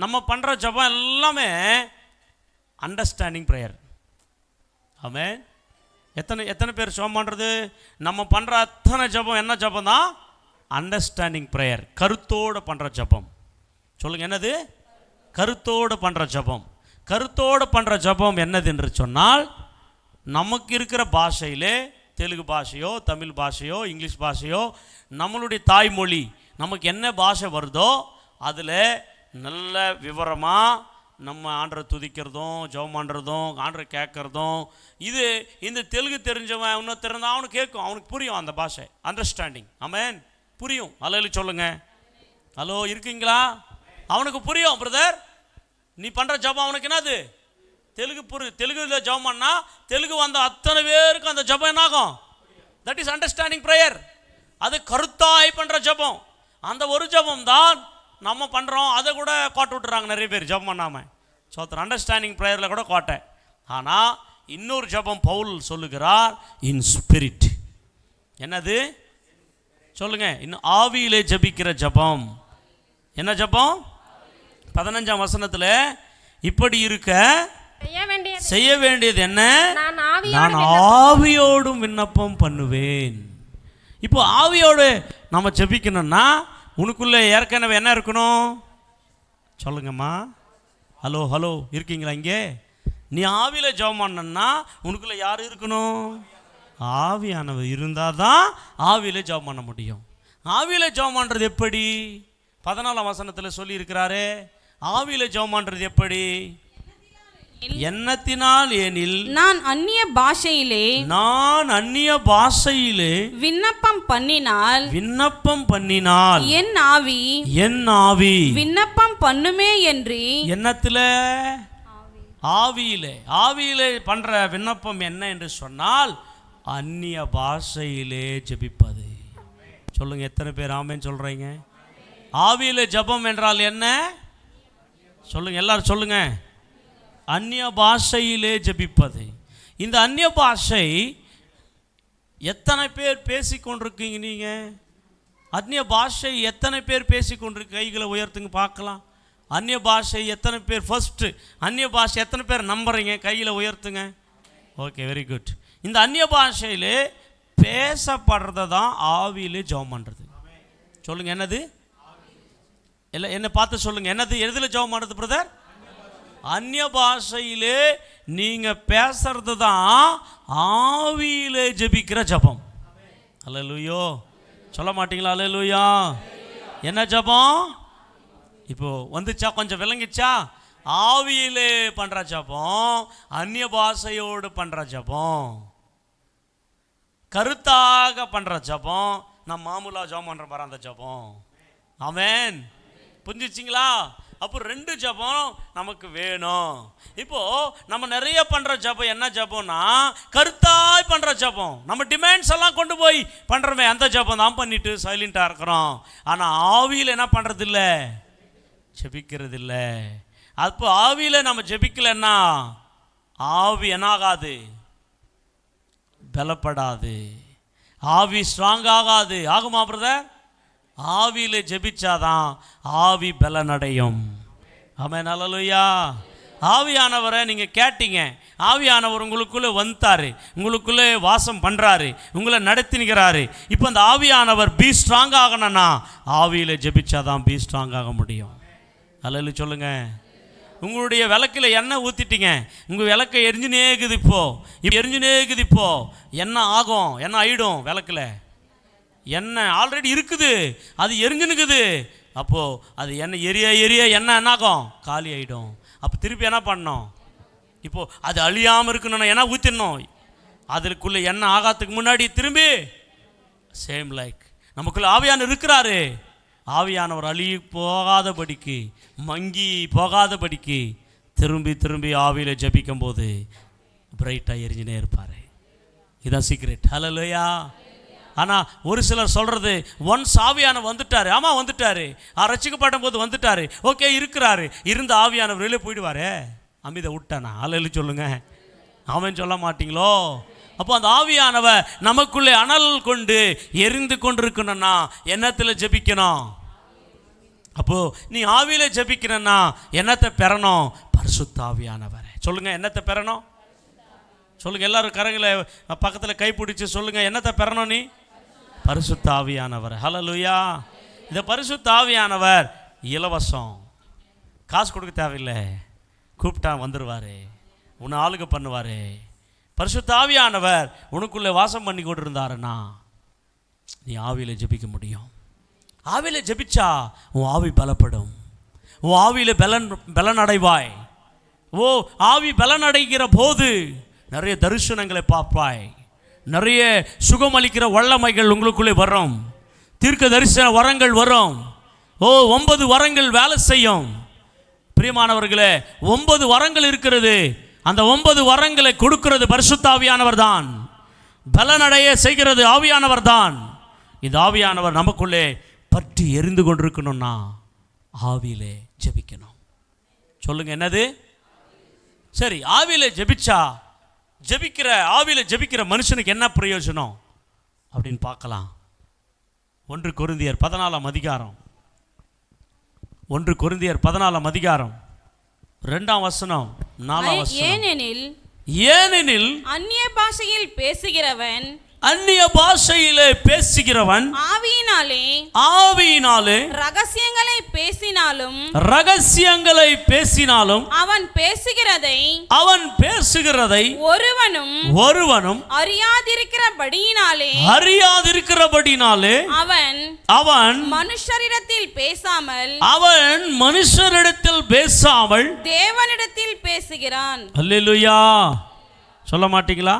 நம்ம பண்ணுற ஜபம் எல்லாமே அண்டர்ஸ்டாண்டிங் ப்ரேயர். ஆமென். எத்தனை பேர் ஜபம் பண்ணுறது? நம்ம பண்ணுற அத்தனை ஜபம் என்ன ஜபம் தான்? அண்டர்ஸ்டாண்டிங் ப்ரேயர், கருத்தோடு பண்ணுற ஜபம். சொல்லுங்க, என்னது? கருத்தோடு பண்ணுற ஜபம். கருத்தோடு பண்ணுற ஜபம் என்னது என்று சொன்னால், நமக்கு இருக்கிற பாஷையிலே, தெலுங்கு பாஷையோ தமிழ் பாஷையோ இங்கிலீஷ் பாஷையோ, நம்மளுடைய தாய்மொழி நமக்கு என்ன பாஷை வருதோ அதில் நல்ல விவரமாக நம்ம ஆண்டரை துதிக்கிறதும் ஜெபம் பண்ணுறதும் ஆண்டரை கேட்குறதும். இந்த தெலுங்கு தெரிஞ்சவன் இன்னும் தெரிந்தால் அவனுக்கு கேட்கும், அவனுக்கு புரியும் அந்த பாஷை. அண்டர்ஸ்டாண்டிங். ஆமென். புரியும். ஹல்லேலூயா சொல்லுங்க. ஹலோ இருக்கீங்களா? அவனுக்கு புரியும் பிரதர். நீ பண்ணுற ஜபம் அவனுக்கு என்னது? தெலுங்குல ஜபம் பண்ணா தெலுங்கு வந்த அத்தனை பேருக்கு அந்த ஜபம் என்னாகும்? That is understanding prayer. அது கருத்தாய் பண்ணுற ஜபம். அந்த ஒரு ஜபம் தான் நம்ம பண்ணுறோம். அதை கூட கோட்டை விட்டுறாங்க நிறைய பேர் ஜபம் பண்ணாமல். சோத்திரம். அண்டர்ஸ்டாண்டிங் ப்ரேயரில் கூட கோட்டை. ஆனால் இன்னொரு ஜபம் பவுல் சொல்லுகிறார், இன் ஸ்பிரிட். என்னது சொல்லுங்க? இன்னும் ஆவியிலே ஜபிக்கிற ஜபம். என்ன ஜபம்? 15ஆம் வசனத்தில் இப்படி இருக்க செய்ய வேண்டியது என்ன? நான் ஆவியோடும் விண்ணப்பம் பண்ணுவேன். இப்போ ஆவியோடு நம்ம ஜபிக்கணும்னா உனக்குள்ள ஏற்கனவே என்ன இருக்கணும்? சொல்லுங்கம்மா. ஹலோ இருக்கீங்களா இங்கே? நீ ஆவியில் ஜெபம் பண்ணணும்னா உனக்குள்ள யார் இருக்கணும்? ஆவியானவர் இருந்தால் தான் ஆவியில் ஜெபம் பண்ண முடியும். ஆவியில் ஜெபம் பண்ணுறது எப்படி? 14ஆம் வசனத்தில் சொல்லி இருக்கிறாரு. ஆவியில் ஜெபம் பண்ணுறது எப்படி? எண்ணத்தினால் எனில் நான் அந்நிய பாஷையிலே விண்ணப்பம் பண்ணினால் என் ஆவி விண்ணப்பம் பண்ணுமே என்று. எண்ணத்தில்? ஆவியிலே பண்ற விண்ணப்பம் என்ன என்று சொன்னால் அந்நிய பாஷையிலே ஜெபிப்பது. சொல்லுங்க, எத்தனை பேர் ஆமென் சொல்றீங்க? ஆவியிலே ஜெபம் என்றால் என்ன? சொல்லுங்க, எல்லாரும் சொல்லுங்க. அந்நிய பாஷையிலே ஜெபிப்பது. இந்த அந்நிய பாஷை எத்தனை பேர் பேசிக்கொண்டிருக்கீங்க நீங்கள்? அந்நிய பாஷை எத்தனை பேர் பேசிக்கொண்டிருக்கு? கைகளை உயர்த்துங்க பார்க்கலாம். அந்நிய பாஷை எத்தனை பேர் ஃபர்ஸ்ட்டு அந்நிய பாஷை எத்தனை பேர் நம்புறீங்க? கையில் உயர்த்துங்க. Okay, very good. இந்த அந்நிய பாஷையில் பேசப்படுறத தான் ஆவியிலே ஜெபம் பண்ணுறது. சொல்லுங்கள், என்னது? இல்லை, என்னை பார்த்து சொல்லுங்கள், என்னது? எதில் ஜெபம் பண்ணுறது பிரதர்? அந்நிய பாஷையிலே நீங்கள் பேசுறது தான் ஆவியிலே ஜெபிக்கிற ஜெபம். அல்லேலூயா. சொல்ல மாட்டீங்களா? அல்லேலூயா. என்ன ஜெபம்? இப்போ வந்துச்சா? கொஞ்சம் விளங்கிச்சா? ஆவியிலே பண்ணுற ஜெபம், அந்நிய பாஷையோடு பண்ணுற ஜெபம், கருத்தாக பண்ணுற ஜெபம், நான் மாமூலா ஜெபம் பண்ணுற மாதிரி அந்த ஜெபம். ஆமென். புரிஞ்சிச்சிங்களா? அப்போ ரெண்டு ஜெபம் நமக்கு வேணும். இப்போ நம்ம நிறைய பண்ற ஜெபம் என்ன ஜெபம்னா கருத்தாய் பண்ற ஜெபம். நம்ம டிமாண்ட்ஸ் எல்லாம் கொண்டு போய் பண்றோமே அந்த ஜெபம் தான் பண்ணிட்டு சைலண்டா இருக்கிறோம். ஆனா ஆவியில் என்ன பண்றது இல்ல? ஜெபிக்கிறது இல்ல. அப்போ ஆவியில் நம்ம ஜெபிக்கலன்னா ஆவி என்ன ஆகாது? பலப்படாது. ஆவி ஸ்ட்ராங் ஆகாது. ஆகுமா பிரதர்? ஆவியில் ஜெபிச்சாதான் ஆவி பலனடையும். ஆமென். அல்லேலூயா. ஆவியானவரை நீங்கள் கேட்டீங்க, ஆவியானவர் உங்களுக்குள்ளே வந்துட்டாரு, உங்களுக்குள்ளே வாசம் பண்ணுறாரு, உங்களை நடத்தினுக்கிறாரு. இப்போ அந்த ஆவியானவர் பி ஸ்ட்ராங் ஆகணும்னா ஆவியில் ஜெபிச்சாதான் பி ஸ்ட்ராங் ஆக முடியும். அல்லேலூயா சொல்லுங்க. உங்களுடைய விளக்கில் எண்ணெய் ஊற்றிட்டீங்க, உங்கள் விளக்கை எரிஞ்சுனே இருக்குது. இப்போ எரிஞ்சுனே இருக்குது. இப்போ என்ன ஆகும்? என்ன ஆகிடும்? விளக்கில் எண்ணெய் ஆல்ரெடி இருக்குது, அது எரிஞ்சுனுக்குது. அப்போது அது எண்ணெய் எரிய எரிய எண்ணெய் என்னாகும்? காலி ஆகிடும். அப்போ திருப்பி என்ன பண்ணணும்? இப்போது அது அழியாமல் இருக்கணும்னா என்ன ஊற்றிடணும்? அதுக்குள்ளே எண்ணெய் ஆகாததுக்கு முன்னாடி திரும்பி சேம் லைக் நமக்குள்ளே ஆவியானவர் இருக்கிறாரு. ஆவியானவர் அழி போகாதபடிக்கு, மங்கி போகாதபடிக்கு திரும்பி திரும்பி ஆவியில் ஜபிக்கும் போது பிரைட்டாக எரிஞ்சுனே இருப்பார். இதுதான் சீக்ரெட். ஹல்லேலூயா. ஆனால் ஒரு சிலர் சொல்கிறது ஒன்ஸ் ஆவியானவர் வந்துட்டார். ஆமாம் வந்துட்டார், ரட்சிக்கப்படும் போது வந்துட்டார், ஓகே இருக்கிறாரு, இருந்த ஆவியானவர் வெளியே போயிடுவாரே, அமிதை விட்டானா? அல்லேலூயா சொல்லுங்க. ஆமென் சொல்ல மாட்டீங்களோ? அப்போ அந்த ஆவியானவர் நமக்குள்ளே அனல் கொண்டு எரிந்து கொண்டிருக்கணும்னா என்னத்தில் ஜெபிக்கணும்? அப்போது நீ ஆவியில் ஜெபிக்கணும்னா என்னத்தை பெறணும்? பரிசுத்த ஆவியானவரை. சொல்லுங்கள், என்னத்தை பெறணும்? சொல்லுங்கள், எல்லாரும் கரங்களை பக்கத்தில் கைப்பிடிச்சு சொல்லுங்கள், என்னத்தை பெறணும் நீ? பரிசுத்த ஆவியானவர். ஹல்லேலூயா. இந்த பரிசுத்த ஆவியானவர் இலவசம், காசு கொடுக்க தேவையில்லை, கூப்பிட்டா வந்துடுவார், உன்னை ஆளுக பண்ணுவார். பரிசுத்த ஆவியானவர் உனக்குள்ளே வாசம் பண்ணி கொண்டு இருந்தாருன்னா நீ ஆவியில் ஜெபிக்க முடியும். ஆவியில் ஜெபிச்சா உன் ஆவி பலப்படும், உன் ஆவியில் பலன் அடைவாய். ஓ ஆவி பலன் அடைகிற போது நிறைய தரிசனங்களை பார்ப்பாய், நிறைய சுகமளிக்கிற வல்லமைகள் உங்களுக்குள்ளே வரும், தீர்க்க தரிசன வரங்கள் வரும். ஓ 9 வரங்கள் வேலை செய்யும். பிரியமானவர்களே, 9 வரங்கள் இருக்கிறது. அந்த 9 வரங்களை கொடுக்கிறது பரிசுத்த ஆவியானவர் தான், பலனடைய செய்கிறது ஆவியானவர் தான். இந்த ஆவியானவர் நமக்குள்ளே பற்றி எரிந்து கொண்டிருக்கணும்னா ஆவியிலே ஜெபிக்கணும். சொல்லுங்க, என்னது? சரி, ஆவியிலே ஜெபிச்சா ஆவியில ஜெபிக்கிற மனுஷனுக்கு என்ன பிரயோஜனம் அப்படின்னு பார்க்கலாம். 1 கொரிந்தியர் 14 அதிகாரம், 1 கொரிந்தியர் 14 அதிகாரம் 2ஆம் வசனம் 4ஆம் வசனம். ஏனெனில் அந்நிய பாஷையில் பேசுகிறவன் ஆவியினாலே ரகசியங்களை பேசினாலும் அவன் பேசுகிறதை ஒருவனும் அறியாதிருக்கிறபடினாலே அவன் மனுஷரிடத்தில் பேசாமல் தேவனிடத்தில் பேசுகிறான். அல்லேலூயா. சொல்ல மாட்டீங்களா?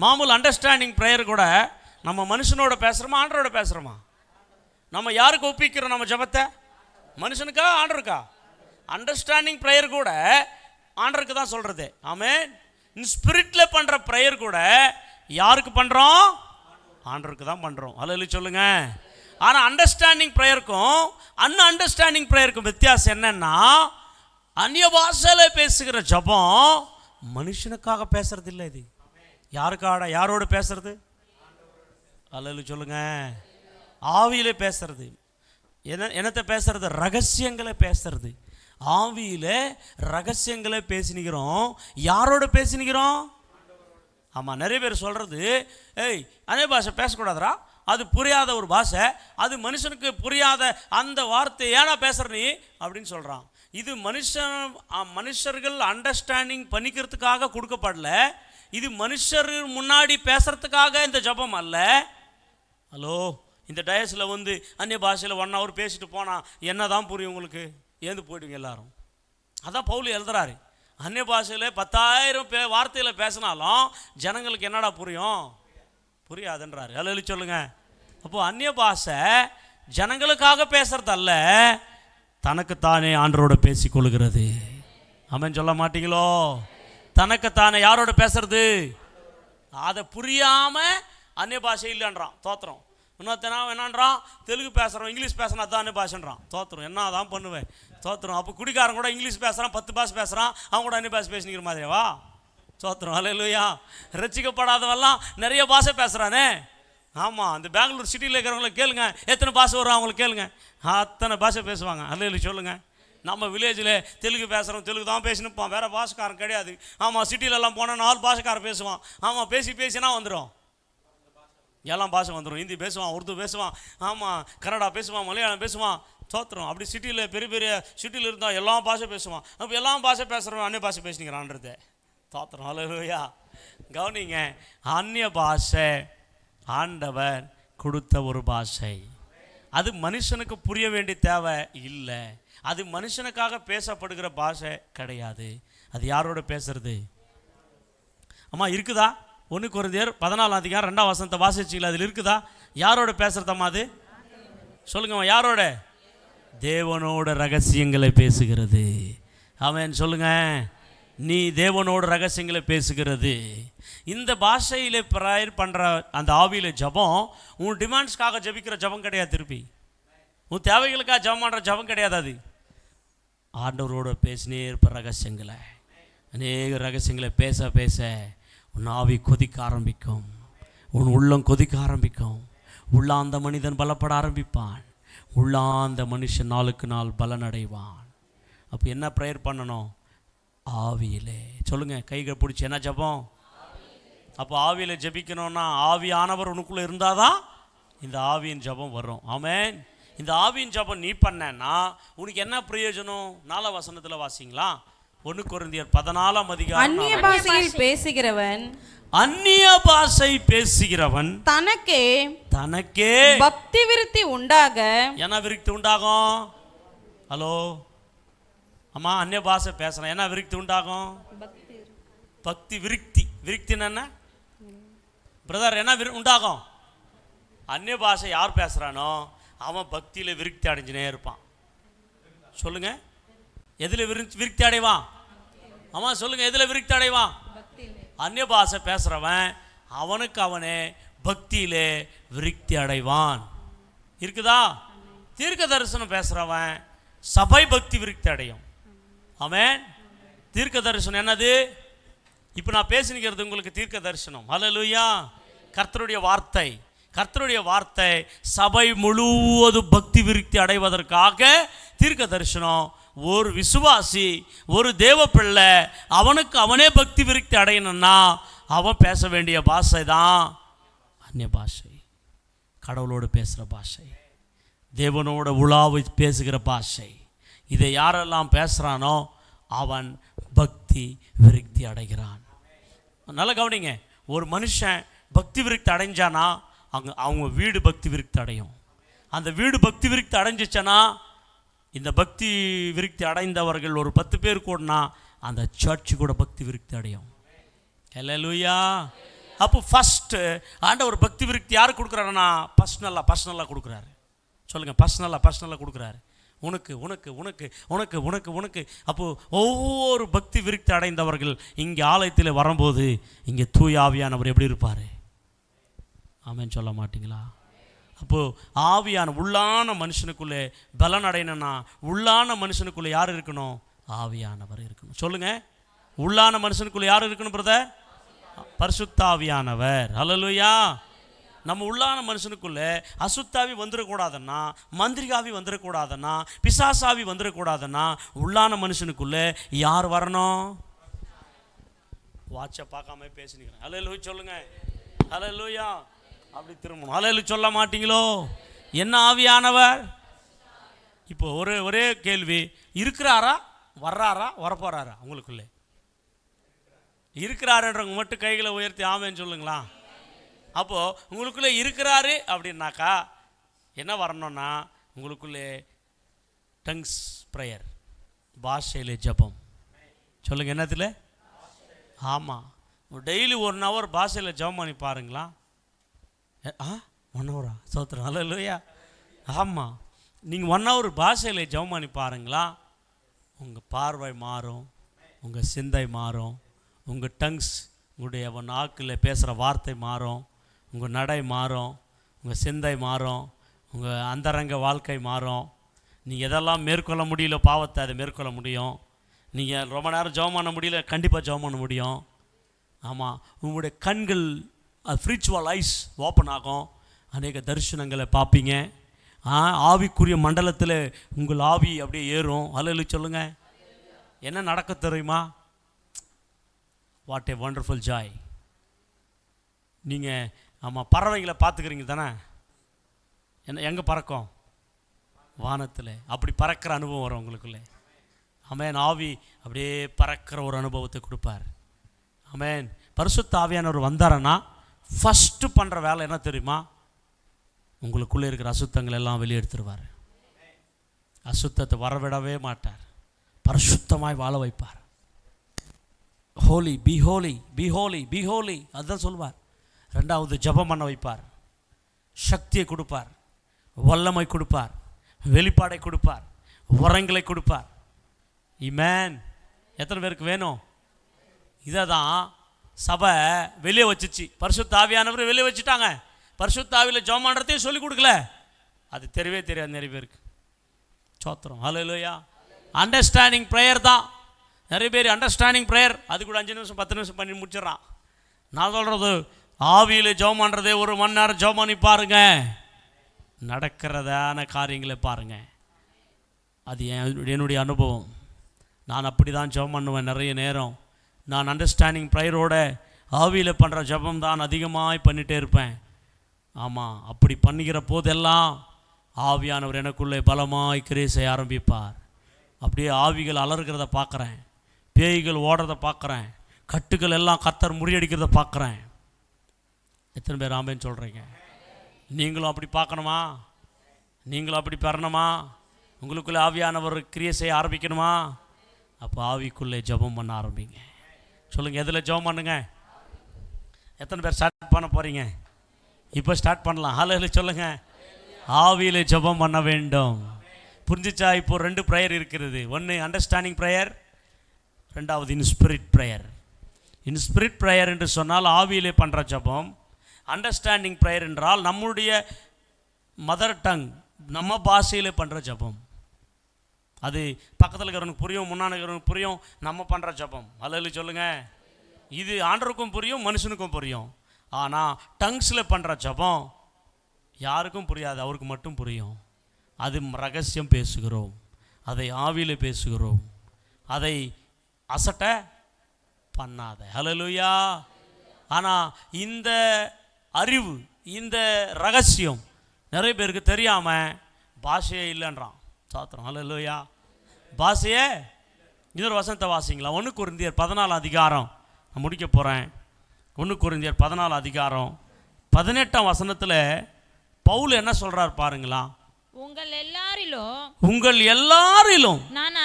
மாமூல் அண்டர்ஸ்டாண்டிங் ப்ரேயர் கூட நம்ம மனுஷனோட பேசுகிறோமா, ஆண்டரோட பேசுகிறோமா? நம்ம யாருக்கு ஒப்பிக்கிறோம் நம்ம ஜெபத்தை? மனுஷனுக்கா, ஆண்டருக்கா? அண்டர்ஸ்டாண்டிங் ப்ரேயர் கூட ஆண்டருக்கு தான் சொல்கிறது. ஆமென். ஸ்பிரிட்டில் பண்ணுற ப்ரேயர் கூட யாருக்கு பண்ணுறோம்? ஆண்டருக்கு தான் பண்ணுறோம். அல்லேலூயா சொல்லுங்க. ஆனால் அண்டர்ஸ்டாண்டிங் ப்ரேயருக்கும் அண்டர்ஸ்டாண்டிங் ப்ரேயருக்கும் வித்தியாசம் என்னன்னா, அந்நிய பாஷையில் பேசுகிற ஜெபம் மனுஷனுக்காக பேசுறது இல்லை. இது யாரோட பேசுறது? அல்லேலூயா சொல்லுங்க. ஆவியிலே பேசுறது என்னத்தை பேசுறது? ரகசியங்களை பேசுறது. ஆவியில ரகசியங்களை பேசினிக்கிறோம். யாரோட பேசினிக்கிறோம்? ஆமாம், நிறைய பேர் சொல்கிறது, ஏய் அதே பாஷை பேசக்கூடாதுரா, அது புரியாத ஒரு பாஷை, அது மனுஷனுக்கு புரியாத அந்த வார்த்தை ஏன்னா பேசுகிற நீ அப்படின்னு சொல்கிறான். இது மனுஷர்கள் அண்டர்ஸ்டாண்டிங் பண்ணிக்கிறதுக்காக கொடுக்கப்படல. இது மனுஷர் முன்னாடி பேசுறதுக்காக இந்த ஜபம் அல்ல. ஹலோ, இந்த டயஸில் வந்து அந்நிய பாஷையில் 1 hour பேசிட்டு போனால் என்ன தான் புரியும் உங்களுக்கு? ஏந்து போயிடுவீங்க எல்லாரும். அதான் பவுல் எழுதுறாரு, அந்நிய பாஷையில் 10,000 வார்த்தையில் பேசினாலும் ஜனங்களுக்கு என்னடா புரியும்? புரியாதுன்றாரு. அல்லேலூயா சொல்லுங்க. அப்போது அந்நிய பாஷை ஜனங்களுக்காக பேசுறதல்ல, தனக்குத்தானே ஆண்டரோட பேசிக்கொள்கிறது. ஆமென் சொல்ல மாட்டீங்களோ? தனக்குத்தானே யாரோட பேசுறது? அதை புரியாமல் அந்நிய பாஷை இல்லைன்றான், தோத்திரம். இன்னொருத்தனா என்னன்றான், தெலுங்கு பேசுகிறோம், இங்கிலீஷ் பேசுனா தான் அந்நிய பாஷைன்றான், தோத்திரம். என்ன தான் பண்ணுவேன், தோத்திரம். அப்போ குடிக்காரன் கூட இங்கிலீஷ் பேசுகிறான், 10 பாஷை பேசுகிறான், அவங்க கூட அந்நிய பாஷை பேசிக்கிற மாதிரியாவா? தோத்திரம். அல்லேலூயா. ரட்சிக்கப்படாதவெல்லாம் நிறைய பாஷை பேசுகிறானே. ஆமாம், அந்த பெங்களூர் சிட்டியில் இருக்கிறவங்கள கேளுங்க, எத்தனை பாஷை வரும் அவங்களுக்கு கேளுங்க, அத்தனை பாஷை பேசுவாங்க. அல்லேலூயா சொல்லுங்க. நம்ம வில்லேஜில் தெலுங்கு பேசுகிறோம், தெலுங்கு தான் பேசினுப்பான், வேறு பாஷைக்காரன் கிடையாது. ஆமாம், சிட்டிலெல்லாம் போனால் 4 பாஷைக்காரன் பேசுவான். ஆமாம், பேசினா வந்துடும், எல்லாம் பாஷை வந்துடும். ஹிந்தி பேசுவான், உருது பேசுவான், ஆமாம் கன்னடா பேசுவான், மலையாளம் பேசுவான், தோத்திரம். அப்படி சிட்டியில் பெரிய பெரிய சிட்டியில் இருந்தால் எல்லா பாஷை பேசுவான். அப்போ எல்லாம் பாஷை பேசுகிறவன் அந்நிய பாஷை பேசினிக்கிறான்றது, தோத்திரம். அல்லேலூயா. கவனிங்க, அந்நிய பாஷை ஆண்டவர் கொடுத்த ஒரு பாஷை. அது மனுஷனுக்கு புரிய வேண்டிய தேவை இல்லை. அது மனுஷனுக்காக பேசப்படுகிற பாஷை கிடையாது. அது யாரோட பேசுறது? அம்மா இருக்குதா? 1 கொரிந்தியர் 14:2 வாசிச்சிங்களா? அதில் இருக்குதா? யாரோட பேசுகிறதம்மா அது? சொல்லுங்கம்மா, யாரோட? தேவனோட ரகசியங்களை பேசுகிறது. ஆமென் சொல்லுங்க. நீ தேவனோட ரகசியங்களை பேசுகிறது. இந்த பாஷையில் ப்ரேயர் பண்ணுற அந்த ஆவியில் ஜபம் உன் டிமாண்ட்ஸ்க்காக ஜபிக்கிற ஜபம் கிடையாது. திருப்பி உன் தேவைகளுக்காக ஜபம் பண்ணுற ஜபம் கிடையாது. அது ஆண்டவரோட பேசினே இருப்ப ரகசியங்களை, அநேக ரகசியங்களை பேச பேச உன் ஆவி கொதிக்க ஆரம்பிக்கும், உன் உள்ளம் கொதிக்க ஆரம்பிக்கும். உள்ளாந்த மனிதன் பலப்பட ஆரம்பிப்பான், உள்ளாந்த மனுஷன் நாளுக்கு நாள் பலனடைவான். அப்போ என்ன ப்ரேயர் பண்ணணும்? ஆவியிலே. சொல்லுங்கள், கைகள் பிடிச்சி என்ன ஜபம்? அப்போ ஆவியில் ஜபிக்கணும்னா ஆவியானவர் உனக்குள்ளே இருந்தால் தான் இந்த ஆவியின் ஜபம் வரும். ஆமென். இந்த ஆவியின் ஜபம் நீ பண்ணேன்னா உனக்கு என்ன பிரயோஜனம்? 4 வசனத்தில் வாசிங்களா? 1 கொரிந்தியர் 14 அந்நிய பாஷையில் பேசுகிறவன், அந்நிய பாஷை பேசுகிறவன் தனக்கே பக்தி விருத்தி உண்டாக. என்ன விருத்தி உண்டாகும்? ஹலோ அம்மா, அந்நிய பாஷை பேசுகிறேன், என்ன விருத்தி உண்டாகும்? பக்தி விருத்தி. விருத்தின்னு என்ன பிரதர்? என்ன உண்டாகும்? அந்நிய பாஷை யார் பேசுகிறானோ அவன் பக்தியில் விருத்தி அடைஞ்சுனே இருப்பான். சொல்லுங்க, எதில் விருத்தி அடைவான்? ஆமாம் சொல்லுங்க, எதில் விருத்தி அடைவான்? அந்நிய பாஷை பேசுகிறவன் அவனுக்கு அவனே பக்தியிலே விருத்தி அடைவான். இருக்குதா? தீர்க்க தரிசனம் பேசுகிறவன் சபை பக்தி விருத்தி அடையும். ஆமென். தீர்க்க தரிசனம் என்னது? இப்போ நான் பேசினிக்கிறது உங்களுக்கு தீர்க்க தரிசனம். அல்லேலூயா. கர்த்தருடைய வார்த்தை, கர்த்தருடைய வார்த்தை சபை முழுவதும் பக்தி விருத்தி அடைவதற்காக தீர்க்க தரிசனம். ஒரு விசுவாசி, ஒரு தேவ பிள்ளை அவனுக்கு அவனே பக்தி விருத்தி அடையணும்னா அவன் பேச வேண்டிய பாஷை தான் அந்நிய பாஷை. கடவுளோடு பேசுகிற பாஷை, தேவனோட உலாவை பேசுகிற பாஷை. இதை யாரெல்லாம் பேசுகிறானோ அவன் பக்தி விருத்தி அடைகிறான். நல்லா கவனிங்க, ஒரு மனுஷன் பக்தி விருத்தி அடைஞ்சானா அவங்க வீடு பக்தி விருத்தி அடையும். அந்த வீடு பக்தி விருத்தி அடைஞ்சிச்சனா, இந்த பக்தி விருத்தி அடைந்தவர்கள் ஒரு 10 பேர் கூடனா அந்த சர்ச்சு கூட பக்தி விருத்தி அடையும். அல்லேலூயா. அப்போ ஃபஸ்ட்டு ஆண்டவர் பக்தி விருத்தி யார் கொடுக்குறாருன்னா பர்சனலாக கொடுக்குறாரு. சொல்லுங்கள், பர்சனலாக கொடுக்குறாரு. உனக்கு உனக்கு உனக்கு உனக்கு உனக்கு உனக்கு. அப்போது ஒவ்வொரு பக்தி விருத்தி அடைந்தவர்கள் இங்கே ஆலயத்தில் வரும்போது இங்கே தூய ஆவியானவர் எப்படி இருப்பார்? ஆமென் சொல்ல மாட்டிங்களா? அப்போது ஆவியான உள்ளான மனுஷனுக்குள்ளே பலன் அடையணும்னா உள்ளான மனுஷனுக்குள்ளே யார் இருக்கணும்? ஆவியானவர் இருக்கணும். சொல்லுங்கள், உள்ளான மனுஷனுக்குள்ளே யார் இருக்கணும் பிரதர்? பரிசுத்த ஆவியானவர். அல்லேலூயா. நம்ம உள்ளான மனுஷனுக்குள்ள அசுத்தாவி வந்துடக்கூடாதுன்னா, மந்திரிகாவி வந்துடக்கூடாதுன்னா, பிசாசாவி வந்துடக்கூடாதுன்னா உள்ளான மனுஷனுக்குள்ள யார் வரணும்? வாட்சை பார்க்காம பேசினுக்கிறேன். ஹல்லேலூயா சொல்லுங்க. ஹல்லேலூயா. அப்படி திரும்பணும். ஹல்லேலூயா சொல்ல மாட்டீங்களோ? என்ன ஆவியானவர்? இப்போ ஒரே கேள்வி, இருக்கிறாரா, வர்றாரா, வரப்போறாரா? உங்களுக்குள்ளே இருக்கிறாருன்றவங்க மட்டும் கைகளை உயர்த்தி ஆமேன்னு சொல்லுங்களா. அப்போது உங்களுக்குள்ளே இருக்கிறாரு அப்படின்னாக்கா என்ன வரணும்னா, உங்களுக்குள்ளே டங்ஸ் ப்ரேயர், பாஷையில் ஜபம். சொல்லுங்கள், என்னத்தில்? ஆமாம், டெய்லி 1 hour பாஷையில் ஜபம் பண்ணி பாருங்களா. 1 hour சோத்திரம். ஹல்லேலூயா. ஆமாம், நீங்கள் 1 hour பாஷையில் ஜபம் பண்ணி பாருங்களா. உங்கள் பார்வை மாறும், உங்கள் சிந்தை மாறும், உங்கள் டங்ஸ், உங்களுடைய நாக்கில் பேசுகிற வார்த்தை மாறும், உங்கள் நடை மாறும், உங்கள் சிந்தை மாறும், உங்கள் அந்தரங்க வாழ்க்கை மாறும். நீங்கள் எதெல்லாம் மேற்கொள்ள முடியல பாவத்தை அதை மேற்கொள்ள முடியும். நீங்கள் ரொம்ப நேரம் ஜெபம் பண்ண முடியல, கண்டிப்பாக ஜெபம் பண்ண முடியும். ஆமாம், உங்களுடைய கண்கள் ஸ்பிரிச்சுவல் ஐஸ் ஓப்பன் ஆகும், அநேக தரிசனங்களை பார்ப்பீங்க. ஆவிக்குரிய மண்டலத்தில் உங்கள் ஆவி அப்படியே ஏறும். ஹல்லேலூயா சொல்லுங்கள். என்ன நடக்க தெரியுமா? What A wonderful Joy. நீங்கள் ஆமாம் பறவைங்களை பார்த்துக்கிறீங்க தானே? என்ன எங்கே பறக்கும்? வானத்தில். அப்படி பறக்கிற அனுபவம் வரும் உங்களுக்குள்ளே. ஆமென். ஆவி அப்படியே பறக்கிற ஒரு அனுபவத்தை கொடுப்பார். ஆமென். பரிசுத்த ஆவியானவர் வந்தாரன்னா ஃபஸ்ட்டு பண்ணுற வேலை என்ன தெரியுமா? உங்களுக்குள்ளே இருக்கிற அசுத்தங்கள் எல்லாம் வெளியெடுத்துருவார். அசுத்தத்தை வரவிடவே மாட்டார். பரிசுத்தமாய் வாழ வைப்பார். Holy, be holy, be holy, be holy, அதுதான் சொல்வார். 2வது ஜெபம் பண்ண வைப்பார். சக்தியை கொடுப்பார், வல்லமை கொடுப்பார், வெளிப்பாடை கொடுப்பார், வரங்களை கொடுப்பார். ஆமென். எத்தனை பேருக்கு வேணும்? இதை தான் சபை வெளியே வச்சிச்சு. பரிசுத்த ஆவியானவர் வெளியே வச்சுட்டாங்க. பரிசுத்த ஆவியில் ஜெபம் பண்ணுறதையும் சொல்லிக் கொடுக்கல. அது தெரியவே தெரியாது நிறைய பேருக்கு. சோத்திரம். ஹல்லேலூயா. அண்டர்ஸ்டாண்டிங் ப்ரேயர் தான். நிறைய பேர் அண்டர்ஸ்டாண்டிங் ப்ரேயர் அது கூட 5 நிமிஷம் 10 நிமிஷம் பண்ணி முடிச்சிடறான். நான் சொல்கிறது, ஆவியில் ஜெபம் பண்ணுறதே 1 மணி நேரம் ஜெபம் பண்ணி பாருங்க, நடக்கிறதான காரியங்களை பாருங்கள். அது என்னுடைய அனுபவம். நான் அப்படி தான் ஜெபம் பண்ணுவேன் நிறைய நேரம். நான் அண்டர்ஸ்டாண்டிங் ப்ரேயரோட ஆவியில் பண்ணுற ஜெபம் தான் அதிகமாக பண்ணிகிட்டே இருப்பேன். ஆமாம், அப்படி பண்ணுகிற போதெல்லாம் ஆவியானவர் எனக்குள்ளே பலமாய் கிரியை செய்ய ஆரம்பிப்பார். அப்படியே ஆவிகள் அலறுகிறத பார்க்குறேன், பேய்கள் ஓடுறத பார்க்குறேன், கட்டுகள் எல்லாம் கர்த்தர் முறியடிக்கிறத பார்க்குறேன். எத்தனை பேர் ஆமென் சொல்கிறீங்க? நீங்களும் அப்படி பார்க்கணுமா? நீங்களும் அப்படி பெறணுமா? உங்களுக்குள்ளே ஆவியானவர் கிரியை செய்ய ஆரம்பிக்கணுமா? அப்போ ஆவிக்குள்ளே ஜெபம் பண்ண ஆரம்பிங்க. சொல்லுங்கள், எதில் ஜெபம் பண்ணுங்க? எத்தனை பேர் ஸ்டார்ட் பண்ண போகிறீங்க? இப்போ ஸ்டார்ட் பண்ணலாம். ஹல்லேலூயா சொல்லுங்கள். ஆவியில் ஜெபம் பண்ண வேண்டும். புரிஞ்சிச்சா? இப்போ 2 ப்ரேயர் இருக்கிறது. ஒன்று அண்டர்ஸ்டாண்டிங் ப்ரேயர், 2வது இன்ஸ்பிரிட் ப்ரேயர். இன்ஸ்பிரிட் ப்ரேயர் என்று சொன்னால் ஆவியிலே பண்ணுற ஜெபம். அண்டர்ஸ்டாண்டிங் ப்ரேயர் என்றால் நம்முடைய மதர் டங், நம்ம பாஷையிலே பண்ணுற ஜெபம். அது பக்கத்தில் இருக்கிறவனுக்கு புரியும், முன்னாடி இருக்கிறவனுக்கு புரியும், நம்ம பண்ணுற ஜெபம். ஹல்லேலூயா சொல்லுங்கள். இது ஆண்டவருக்கும் புரியும், மனுஷனுக்கும் புரியும். ஆனால் டங்ஸில் பண்ணுற ஜெபம் யாருக்கும் புரியாது, அவருக்கு மட்டும் புரியும். அது ரகசியம் பேசுகிறோம், அதை ஆவியில் பேசுகிறோம், அதை அசட்ட பண்ணாத. ஹல்லேலூயா. ஆனால் இந்த அறிவு, இந்த ரகசியம் நிறைய பேருக்கு தெரியாமல் பாஷையே இல்லைன்றான். சாத்திரம். ஹல்லேலூயா. பாஷையே. இன்னொரு வசனத்தை வாசிங்களா? 1 கொரிந்தியர் 14 அதிகாரம். நான் முடிக்க போகிறேன். 1 கொரிந்தியர் 14 அதிகாரம் 18ஆம் வசனத்தில் பவுல் என்ன சொல்கிறார் பாருங்களா? உங்கள் எல்லாரிலும் நான்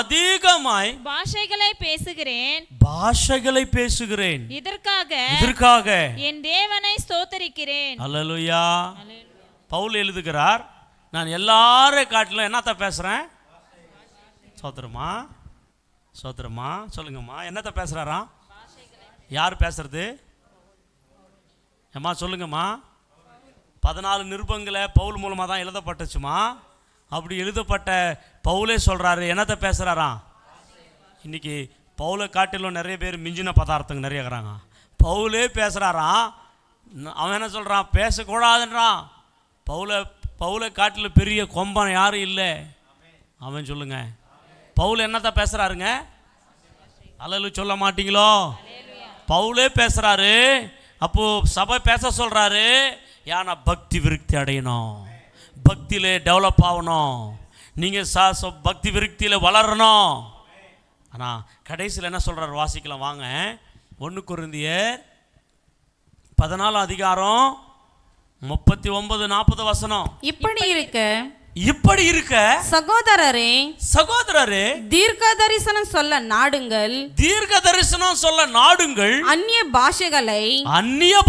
அதிகமாய் பாஷைகளை பேசுகிறேன். இதற்காக என் தேவனை ஸ்தோத்திரிக்கிறேன். அல்லேலூயா. பவுல் எழுதுகிறார், நான் எல்லாரை காட்டிலும் என்னத்த பேசுகிறேன்? சோத்திரமா, சோத்திரமா சொல்லுங்கம்மா. என்னத்த பேசுகிறாராம்? யார் பேசுறது? ஏம்மா சொல்லுங்கம்மா. 14 நிருபங்களை பவுல் மூலமாக தான் எழுதப்பட்டுச்சுமா. அப்படி எழுதப்பட்ட பவுலே சொல்கிறாரு, என்னத்தை பேசுகிறாராம்? இன்றைக்கி பவுலை காட்டிலும் நிறைய பேர் மிஞ்சின பதார்த்தங்க நிறைய இருக்கிறாங்க. பவுலே பேசுகிறாராம், அவன் என்ன சொல்கிறான்? பேசக்கூடாதுன்றான். பவுலை காட்டில் பெரிய கொம்பன் யாரும் இல்லை. அவன் சொல்லுங்க, பவுல் என்னத்தான் பேசுகிறாருங்க? அல்லேலூயா சொல்ல மாட்டீங்களோ? பவுலே பேசுகிறாரு. அப்போது சபை பேச சொல்கிறாரு. ஏன்னா பக்தி விருத்தி அடையணும், பக்தியில் டெவலப் ஆகணும், நீங்கள் பக்தி விருத்தியில் வளரணும். ஆனால் கடைசியில் என்ன சொல்கிறார்? வாசிக்கலாம் வாங்க. 1 கொரிந்தியர் 14 அதிகாரம் 39-40 வசனம். இப்படி இருக்க சகோதரரே தீர்க்க தரிசனம் சொல்ல நாடுங்கள். அந்நிய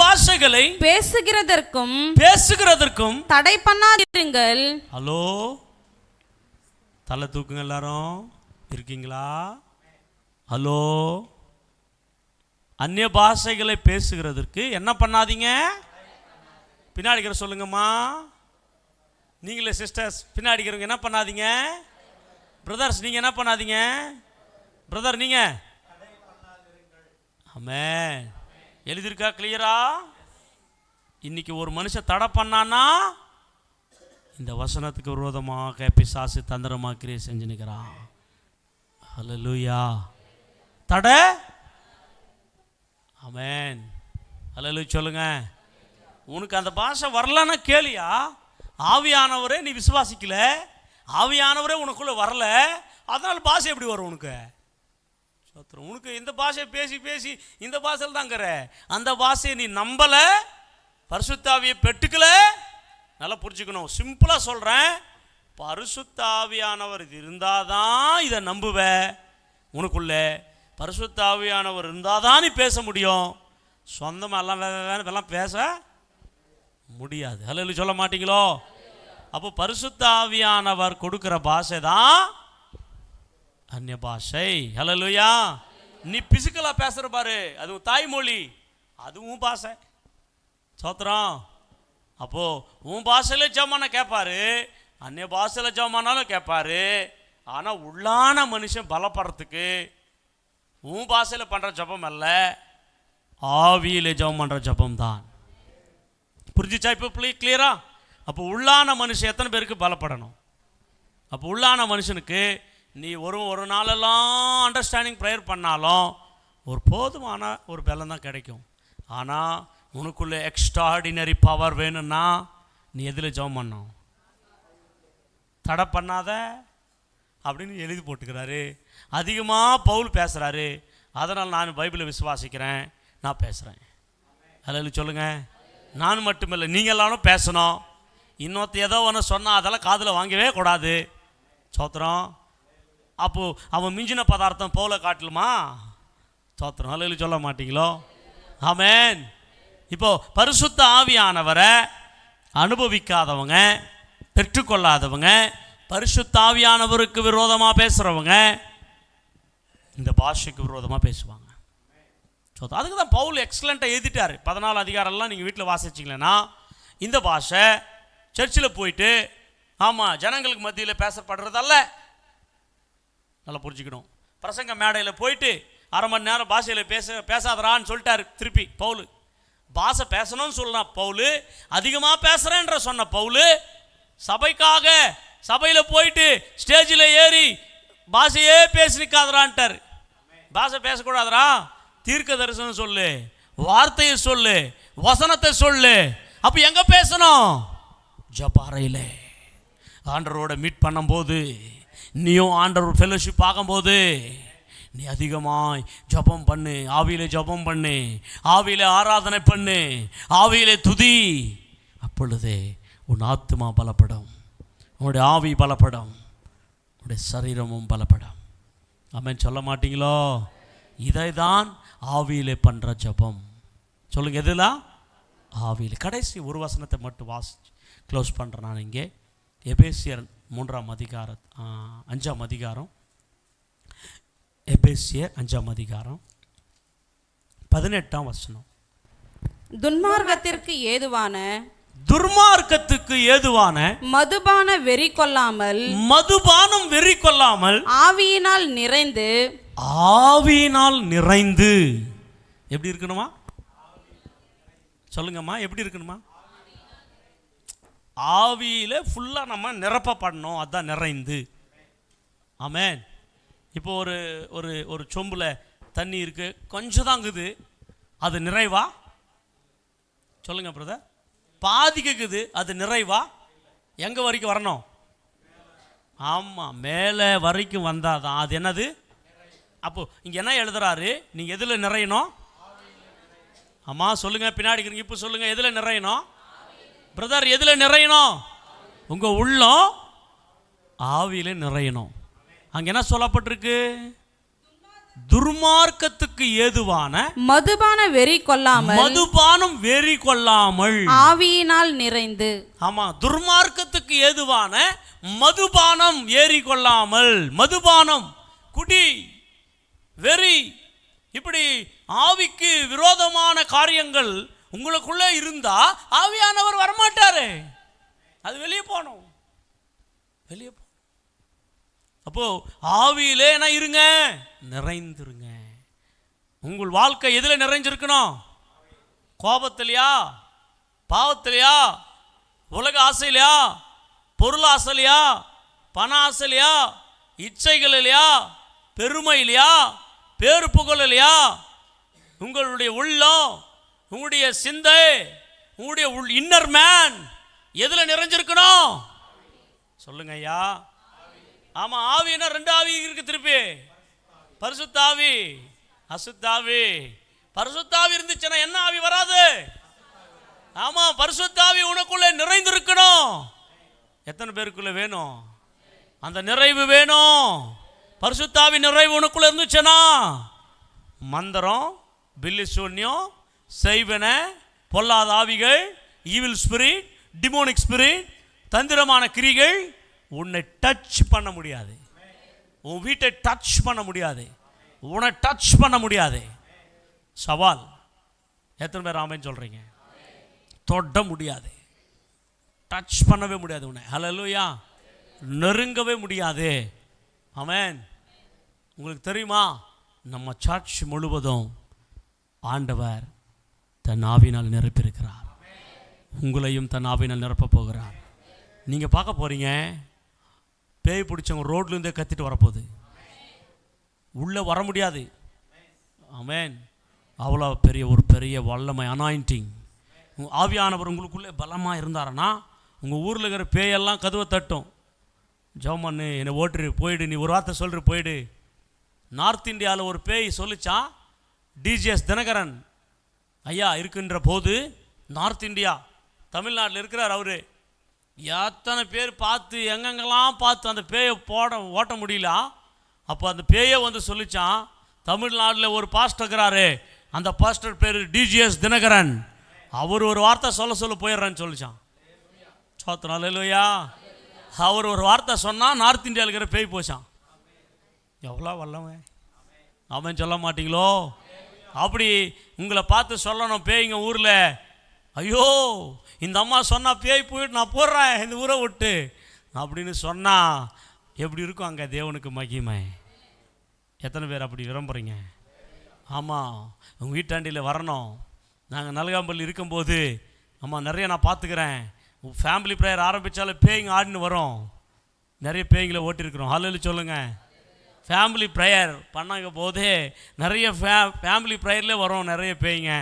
பாஷைகளை பேசுகிறதற்கும் தடை பண்ணாதிருங்கள். ஹலோ, தலை தூக்குங்க எல்லாரும். இருக்கீங்களா? ஹலோ, அந்நிய பாஷைகளை பேசுகிறதற்கு என்ன பண்ணாதீங்க? பின்னாடிக்கிற சொல்லுங்கம்மா. நீங்களே சிஸ்டர்ஸ் பின்னாடிக்கிறவங்க என்ன பண்ணாதீங்க? பிரதர்ஸ் நீங்கள் என்ன பண்ணாதீங்க? பிரதர் நீங்கள் ஆமென். எழுதியிருக்கா கிளியரா? இன்னைக்கு ஒரு மனுஷன் தடை பண்ணான்னா இந்த வசனத்துக்கு விரோதமாக பிசாசு தந்திரமாக கிரியை செஞ்சு நிற்கிறான். ஹல்லேலூயா. தடை. ஆமென். ஹல்லேலூயா சொல்லுங்க. உனக்கு அந்த பாஷை வரலன்னா கேளியா? ஆவியானவரே நீ விசுவாசிக்கல, ஆவியானவரே உனக்குள்ளே வரல, அதனால பாஷை எப்படி வரும் உனக்கு? உனக்கு இந்த பாஷையை பேசி பேசி இந்த பாஷையில் தாங்கிற, அந்த பாஷையை நீ நம்பலை, பரிசுத்த ஆவியை பெற்றுக்கல. நல்லா புரிஞ்சுக்கணும். சிம்பிளாக சொல்கிறேன், பரிசுத்த ஆவியானவர் இருந்தால் தான் இதை நம்புவ. உனக்குள்ளே பரிசுத்த ஆவியானவர் இருந்தால் தான் நீ பேச முடியும். சொந்தமாக எல்லாம் பேச முடியாது. ஹல்லேலூயா சொல்ல மாட்டீங்களோ? அப்போ பரிசுத்த ஆவியானவர் கொடுக்கிற பாஷை தான் அந்நிய பாஷை. ஹல்லேலூயா. நீ பிசிக்கலாக பேசுகிற பாரு, அது தாய்மொழி, அதுவும் பாஷை. சோத்திரம். அப்போது உன் பாஷையில ஜெபமான கேட்பாரு, அந்நிய பாஷையில் ஜெபமானாலும் கேட்பாரு. ஆனால் உள்ளான மனுஷன் பலப்படுறதுக்கு உன் பாஷையில் பண்ணுற ஜெபம் அல்ல, ஆவியில் ஜெபம் பண்ணுற ஜெபம் தான். புரிஞ்சிச்சா இப்போ கிளியரா? அப்போ உள்ளான மனுஷன் எத்தனை பேருக்கு பலப்படணும்? அப்போ உள்ளான மனுஷனுக்கு நீ ஒரு நாளெல்லாம் அண்டர்ஸ்டாண்டிங் ப்ரேயர் பண்ணாலும் ஒரு போதுமான ஒரு பலம் தான் கிடைக்கும். ஆனால் உனக்குள்ளே எக்ஸ்ட்ராடினரி பவர் வேணும்னா நீ எதில் ஜெபம் பண்ணணும்? தடை பண்ணாத அப்படின்னு எழுதி போட்டுக்கிறாரு. அதிகமாக பவுல் பேசுகிறாரு, அதனால் நான் பைபிளை விசுவாசிக்கிறேன், நான் பேசுகிறேன். அதில் சொல்லுங்கள். நான் மட்டுமில்லை, நீங்கள் எல்லாரும் பேசணும். இன்னொருத்த ஏதோ ஒன்று சொன்னால் அதெல்லாம் காதில் வாங்கவே கூடாது. சோத்திரம். அப்போது அவன் மிஞ்சின பதார்த்தம் பவுலை காட்டலுமா? சோத்திரம். அதில் சொல்ல மாட்டீங்களோ? ஆமென். இப்போது பரிசுத்த ஆவியானவரை அனுபவிக்காதவங்க, பெற்றுக்கொள்ளாதவங்க, பரிசுத்த ஆவியானவருக்கு விரோதமாக பேசுகிறவங்க இந்த பாஷைக்கு விரோதமாக பேசுவாங்க. ஸோ அதுக்கு தான் பவுல் எக்ஸலண்ட்டாக எழுதிட்டார். 14 அதிகாரம்லாம் நீங்கள் வீட்டில் வாசிச்சிங்களேன்னா இந்த பாஷை சர்ச்சில் போயிட்டு ஆமாம் ஜனங்களுக்கு மத்தியில் பேசப்படுறதல்ல. நல்லா புரிஞ்சுக்கணும். பிரசங்க மேடையில் போயிட்டு அரை மணி நேரம் பாஷையில் பேசாதரான்னு சொல்லிட்டார் திருப்பி பவுல். பாஷை பேசணும்னு சொல்லலாம் பவுல், அதிகமாக பேசுகிறேன்ற சொன்ன பவுல் சபைக்காக சபையில் போயிட்டு ஸ்டேஜில் ஏறி பாஷையே பேசினிக்காதரான்ட்டார். பாஷை பேசக்கூடாதரா? தீர்க்க தரிசனம் சொல்லு, வார்த்தையை சொல்லு, வசனத்தை சொல்லு. அப்போ எங்கே பேசணும்? ஜபாரையில் ஆண்டவரோட மீட் பண்ணும்போது, நீயும் ஆண்டவர் ஃபெலோஷிப் ஆகும்போது நீ அதிகமாய் ஜபம் பண்ணு, ஆவியிலே ஜபம் பண்ணு, ஆவியிலே ஆராதனை பண்ணு, ஆவியிலே துதி. அப்பொழுதே உன் ஆத்மா பலப்படும், உன்னுடைய ஆவி பலப்படும், உன்னுடைய சரீரமும் பலப்படும். ஆமென் சொல்ல மாட்டீங்களோ? இதை தான் ஆவியிலே பண்ணுற ஜபம். சொல்லுங்க, எதுலாம்? ஆவியில். கடைசி ஒரு வசனத்தை மட்டும் வாசிச்சு க்ளோஸ் பண்ணுறேன் நான். இங்கே எபேசியர் 3ஆம் அதிகாரம் 5ஆம் அதிகாரம், எபேசியர் 5ஆம் அதிகாரம் 18ஆம் வசனம். துன்மார்க்கத்துக்கு ஏதுவான மதுபானம் வெறி கொள்ளாமல் ஆவியினால் நிறைந்து எப்படி இருக்கணுமா? சொல்லுங்கம்மா, எப்படி இருக்கணுமா? ஆவியில் ஃபுல்லாக நம்ம நிரப்பப்படணும். அதான் நிறைந்து. ஆமென். இப்போ ஒரு ஒரு ஒரு சொம்பில் தண்ணி இருக்குது, கொஞ்சம் தாங்குது, அது நிறைவா? சொல்லுங்க பிரதர். பாதிக்குது, அது நிறைவா? எங்கே வரைக்கும் வரணும்? ஆமாம், மேலே வரைக்கும் வந்தால் தான் அது என்னது? அப்போது இங்கே என்ன எழுதுறாரு? நீங்கள் எதில் நிறையணும்? ஆமாம் சொல்லுங்கள், பின்னாடி இருக்கிறீங்க, இப்போ சொல்லுங்கள், எதில் நிறையணும்? பிரதர் எதில் நிறையணும்? உங்கள் உள்ளம் ஆவியில் நிறையணும். அங்கே என்ன சொல்லப்பட்டிருக்கு? துர்மார்க்கத்துக்கு ஏதுவான மதுபான வெறி கொள்ளாமல், மதுபானம் வெறி கொள்ளாமல், ஆவியினால் நிறைந்து. ஆமா, துர்மார்க்கத்துக்கு ஏதுவான மதுபானம் ஏறி கொள்ளாமல். மதுபானம், குடி, வெறி, இப்படி ஆவிக்கு விரோதமான காரியங்கள் உங்களுக்குள்ள இருந்தா ஆவியானவர் வரமாட்டாரு. அது வெளியே போகணும், வெளியே போ. அப்போ ஆவியிலே என்ன இருங்க? நிறைந்திருங்க. உங்கள் வாழ்க்கை எதில் நிறைஞ்சிருக்கணும்? கோபத்திலையா? பாவத்திலையா? உலக ஆசையிலையா? பொருள் ஆசையிலையா? பண ஆசையிலையா? இச்சைகளிலையா? பெருமையிலையா? பேரு புகழிலையா? உங்களுடைய உள்ளம், உங்களுடைய சிந்தை, உங்களுடைய இன்னர் மேன் எதில் நிறைஞ்சிருக்கணும்? சொல்லுங்க ஐயா. ஆமா, ஆவினா ரெண்டு ஆவி இருக்கு திருப்பி. பரிசுத்த ஆவி, அசுத்த ஆவி. பரிசுத்த ஆவி இருந்துச்சுன்னா என்ன ஆவி வராது? ஆமா, பரிசுத்த ஆவி உனக்குள்ள நிறைந்திருக்கணும். எத்தனை பேருக்குள்ள வேணும்? அந்த நிறைவு வேணும். பரிசுத்த ஆவி நிறைவு உனக்குள்ள இருந்துச்சுன்னா மந்திரம், பில்லி சூன்யம், செய்வன, பொல்லாத ஆவிகள், ஈவில் ஸ்பிரிட், டிமோனிக் ஸ்பிரிட், தந்திரமான கிரிகள் உன்னை டச் பண்ண முடியாது. உன் வீட்டை டச் பண்ண முடியாது. உன்னை டச் பண்ண முடியாது. சவால். எத்தனை பேர் ஆமென் சொல்றீங்க? தொட முடியாது, டச் பண்ணவே முடியாது உன்னை. ஹல்லேலூயா. நெருங்கவே முடியாது. ஆமென். உங்களுக்கு தெரியுமா, நம்ம சர்ச் முழுவதும் ஆண்டவர் தன் ஆவியினால் நிரப்பியிருக்கிறார். உங்களையும் தன் ஆவியினால் நிரப்பப் போகிறார். நீங்கள் பார்க்க போகிறீங்க, பேய் பிடிச்சவங்க ரோட்லேருந்தே கத்திட்டு வரப்போகுது. உள்ளே வர முடியாது. ஆமென். அவ்வளோ பெரிய வல்லமை, அனாயிண்டிங். ஆவியானவர் உங்களுக்குள்ளே பலமாக இருந்தாருன்னா உங்கள் ஊரில் இருக்கிற பேயெல்லாம் கதவை தட்டும். ஜெபம் பண்ணு, என்னை ஓட்டுரு, போயிடு, நீ ஒரு வார்த்தை சொல்கிற, போயிடு. நார்த் இந்தியாவில் ஒரு பேய் சொல்லிச்சான். டிஜிஎஸ் தினகரன் ஐயா இருக்கின்ற போது நார்த் இந்தியா, தமிழ்நாட்டில் இருக்கிறார் அவர். எத்தனை பேர் பார்த்து எங்கெங்கெல்லாம் பார்த்து அந்த பேயை ஓட்ட முடியல. அப்போ அந்த பேயை வந்து சொல்லிச்சான், தமிழ்நாட்டில் ஒரு பாஸ்டர் இருக்கிறாரு, அந்த பாஸ்டர் பேர் டிஜிஎஸ் தினகரன், அவர் ஒரு வார்த்தை சொல்ல போயிடுறான்னு சொல்லிச்சான். சோத்திரம் அல்லேலூயா. அவர் ஒரு வார்த்தை சொன்னால் நார்த் இந்தியாவில் இருக்கிற பேய் போச்சான். எவ்வளோ வல்லமை. அவன் சொல்ல மாட்டீங்களோ? அப்படி உங்களை பார்த்து சொல்லணும் பேய்ங்க ஊரில், ஐயோ இந்த அம்மா சொன்னால் பேய் போயிட்டு நான் போடுறேன் இந்த ஊரை விட்டு அப்படின்னு சொன்னால் எப்படி இருக்கும் அங்கே தேவனுக்கு மகிமை. எத்தனை பேர் அப்படி விரும்புகிறீங்க? ஆமாம், உங்கள் வீட்டாண்டியில் வரணும். நாங்கள் நல்காம்பள்ளி இருக்கும்போது ஆமாம் நிறைய நான் பார்த்துக்கிறேன். ஃபேமிலி ப்ரேயர் ஆரம்பித்தாலும் பேய்ங்க ஆடின்னு வரும். நிறைய பேய்களை ஓட்டியிருக்கிறோம். ஹல்லேலூயா சொல்லுங்கள். ஃபேமிலி ப்ரேயர் பண்ணாங்க போதே நிறைய ஃபேமிலி ப்ரேயர்லேயே வரும் நிறைய பேய்ங்க.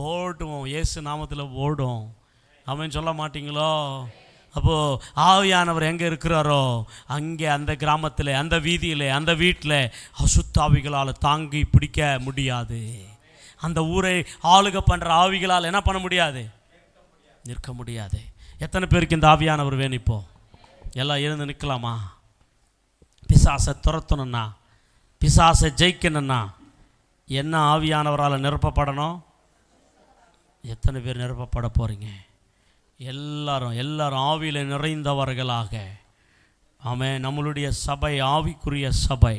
ஓடுவோம், இயேசு நாமத்தில் ஓடும். அவன் சொல்ல மாட்டீங்களோ? அப்போது ஆவியானவர் எங்கே இருக்கிறாரோ அங்கே அந்த கிராமத்தில், அந்த வீதியில், அந்த வீட்டில் அசுத்தாவிகளால் தாங்கி பிடிக்க முடியாது. அந்த ஊரை ஆளுக பண்ணுற ஆவிகளால் என்ன பண்ண முடியாது? நிற்க முடியாது. எத்தனை பேருக்கு இந்த ஆவியானவர் வேணும்? இப்போ எல்லாம் எழுந்து நிற்கலாமா? பிசாசை துரத்தணும்னா, பிசாசை ஜெயிக்கணும்னா என்ன ஆவியானவரால் நிரப்பப்படணும்? எத்தனை பேர் நிரப்பப்பட போகிறீங்க? எல்லாரும் ஆவியில் நிறைந்தவர்களாக. ஆமென். நம்மளுடைய சபை ஆவிக்குரிய சபை.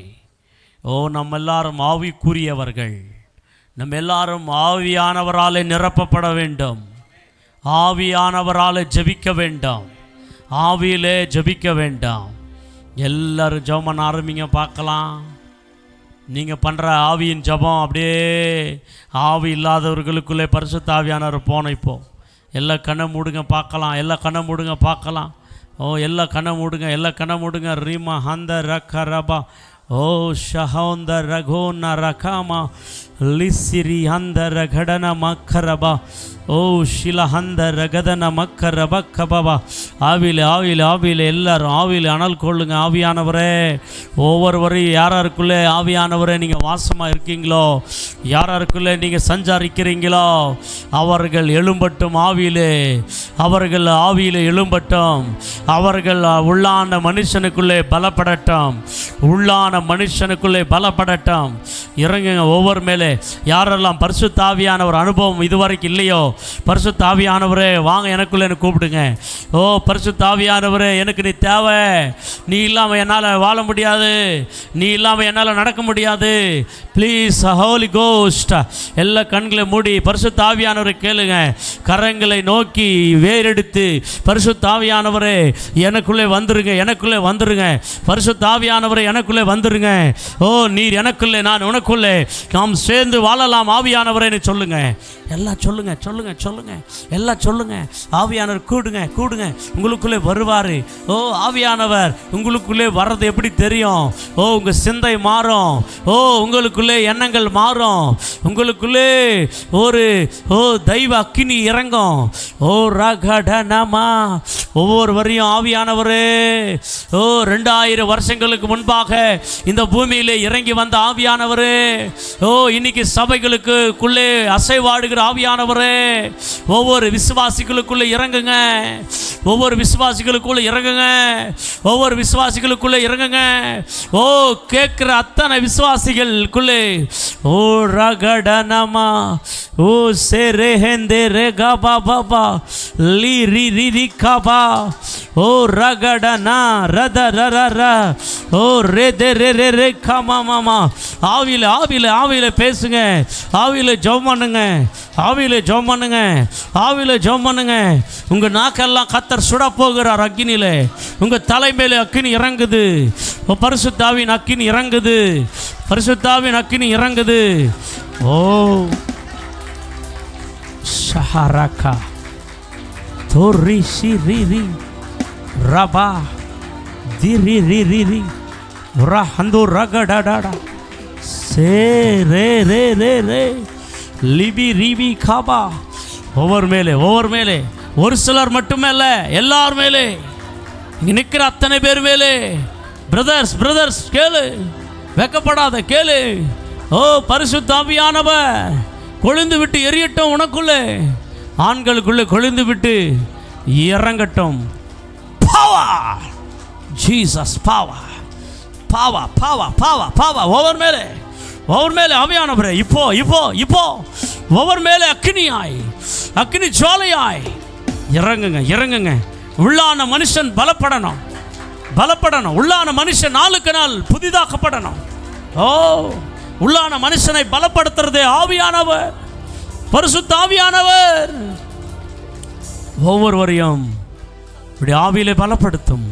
நம்ம எல்லாரும் ஆவிக்குரியவர்கள். நம்ம எல்லாரும் ஆவியானவரால் நிரப்பப்பட வேண்டும். ஆவியானவரால் ஜெபிக்க வேண்டும். ஆவியிலே ஜெபிக்க வேண்டும். எல்லாரும் ஜெபம் பண்ண ஆரம்பிங்க பார்க்கலாம். நீங்கள் பண்ணுற ஆவியின் ஜபம் அப்படியே ஆவி இல்லாதவர்களுக்குள்ளே பரிசுத்த ஆவியானவர் போன இப்போ எல்லா கண்ணை மூடுங்க பார்க்கலாம், எல்லா கண்ணை மூடுங்க பார்க்கலாம். ஓ எல்லா கண்ணை மூடுங்க, எல்லா கண்ணை மூடுங்க. ரீமா ஹந்த ரக்க ரபா ஓ ஷஹோந்த ரகோன ரகாமா லிசிரி ஹந்த ரகடன மக்கரபா ஓ ஷிலஹந்த ரகதன மக்கரப கபபா. ஆவியில் ஆவியில் ஆவியில் எல்லாரும் ஆவியில் அனல் கொள்ளுங்க. ஆவியானவரே, ஒவ்வொருவரையும் யாராருக்குள்ளே ஆவியானவரே நீங்கள் வாசமாக இருக்கீங்களோ, யாராருக்குள்ளே நீங்கள் சஞ்சாரிக்கிறீங்களோ அவர்கள் எழும்பட்டும். ஆவியிலே அவர்கள் ஆவியில் எழும்பட்டும். அவர்கள் உள்ளான மனுஷனுக்குள்ளே பலப்படட்டும். உள்ளான மனுஷனுக்குள்ளே பலப்படட்டும். இறங்குங்க ஒவ்வொரு மேலே. யாரெல்லாம் பரிசுத்த ஆவியானவர் அனுபவம் இதுவரைக்கும் இல்லையோ, பரிசுத்த ஆவியானவரே வாங்க எனக்குள்ளே கூப்பிடுங்க. ஓ பரிசுத்த ஆவியானவரே, எனக்கு நீ தேவை. நீ இல்லாமல் என்னால் வாழ முடியாது, நீ இல்லாமல் என்னால் நடக்க முடியாது. Please Holy Ghost. எல்லா கண்களை மூடி பரிசுத்த ஆவியானவரை கேளுங்க. கரங்களை நோக்கி வேறெடுத்து பரிசுத்த ஆவியானவரே எனக்குள்ளே வந்துருங்க, எனக்குள்ளே வந்துருங்க. பரிசுத்த ஆவியானவரை எனக்குள்ளே வந்துருங்க. ஓ நீர் எனக்குள்ளே, நான் உனக்குள்ளே, நாம் சேர்ந்து வாழலாம் ஆவியானவரேன்னு சொல்லுங்க. எல்லாம் சொல்லுங்க சொல்லுங்க சொல்லுங்க, எல்லாம் சொல்லுங்க. ஆவியானவர் கூடுங்க கூடுங்க, உங்களுக்குள்ளே வருவார். ஓ ஆவியானவர் உங்களுக்குள்ளே வர்றது எப்படி தெரியும்? ஓ உங்கள் சிந்தை மாறும். ஓ உங்களுக்குள்ளே எண்ணங்கள் மாறும். உங்களுக்குள்ளே ஒரு தெய்வ அக்கினி இறங்கும். ஓ ரகடனமா ஒவ்வொருவரையும் ஆவியானவரே, ஓ 2000 வருஷங்களுக்கு முன்பாக இந்த பூமியிலே இறங்கி வந்த ஆவியானவரே, ஓ இன்னைக்கு சபைகளுக்குள்ளே அசைவாடுகிற ஆவியானவரே, ஒவ்வொரு விசுவாசிகளுக்குள்ளே இறங்குங்க. ஒவ்வொரு விசுவாசிகளுக்குள்ளே இறங்குங்க. ஒவ்வொரு விசுவாசிகளுக்குள்ளே இறங்குங்க. ஓ கேட்கிற அத்தனை விசுவாசிகளுக்குள்ளே ஓ ரகடனமா ஓ சேரேஹெந்தே ரேகா பாபா லி ரி ரி ரி காபா ஓ ரகடனா ரத ரர ர ஓ ரே தே ரே ரே ரே காமா மாமா. ஆவியில் ஆவியில் ஆவியில் பேசுங்க. ஆவியில் ஜெபம் பண்ணுங்க. ஆவியில் ஜெபம் பண்ணுங்க. ஆவியில் ஜெபம் பண்ணுங்க. உங்கள் நாக்கெல்லாம் கத்தர் சுட போகிறார் அக்கினியில். உங்கள் தலைமையில அக்கினி இறங்குது. பரிசுத்தாவின் அக்கினி இறங்குது. பரிசுத்தாவின் அக்கினி இறங்குது. ஓ ஷஹரகா தோரி சி ரி ரி ரபா தி ரி ரி ரி ரி ரஹந்து ரகடடடா சே ரே ரே ரே ரே லிபி ரிபி காபா. ஒவ்வொரு மேலே ஒவ்வொரு மேலே, ஒரு சிலர் மட்டுமே இல்லை, எல்லார் மேலே, இங்கே நிற்கிற அத்தனை பேர் மேலே. பிரதர்ஸ் பிரதர்ஸ் கேளு, வெக்கப்படாத கேளு. ஓ பரிசுத்த ஆவியானவர் கொழுந்து விட்டு எரியட்டும். உனக்குள்ளே ஆண்களுக்குள்ளே கொழுந்து விட்டு இறங்கட்டும். Power Jesus power power power power power ஒவ்வொரு மேலே ஒவ்வொரு மேலே ஆவியானவரே இப்போ இப்போ இப்போ ஒவ்வொரு மேலே அக்கினியாய் அக்கினி ஜுவாலையாய் இறங்குங்க இறங்குங்க. உள்ளான மனுஷன் பலப்படணும் பலப்படணும். உள்ளான மனுஷன் நாளுக்கு நாள் புதிதாக்கப்படணும். ஓ உள்ளான மனுஷனை பலப்படுத்துறதே ஆவியானவர், பரிசுத்த ஆவியானவர். ஒவ்வொருவரையும் இப்படி ஆவியிலே பலப்படுத்தும்,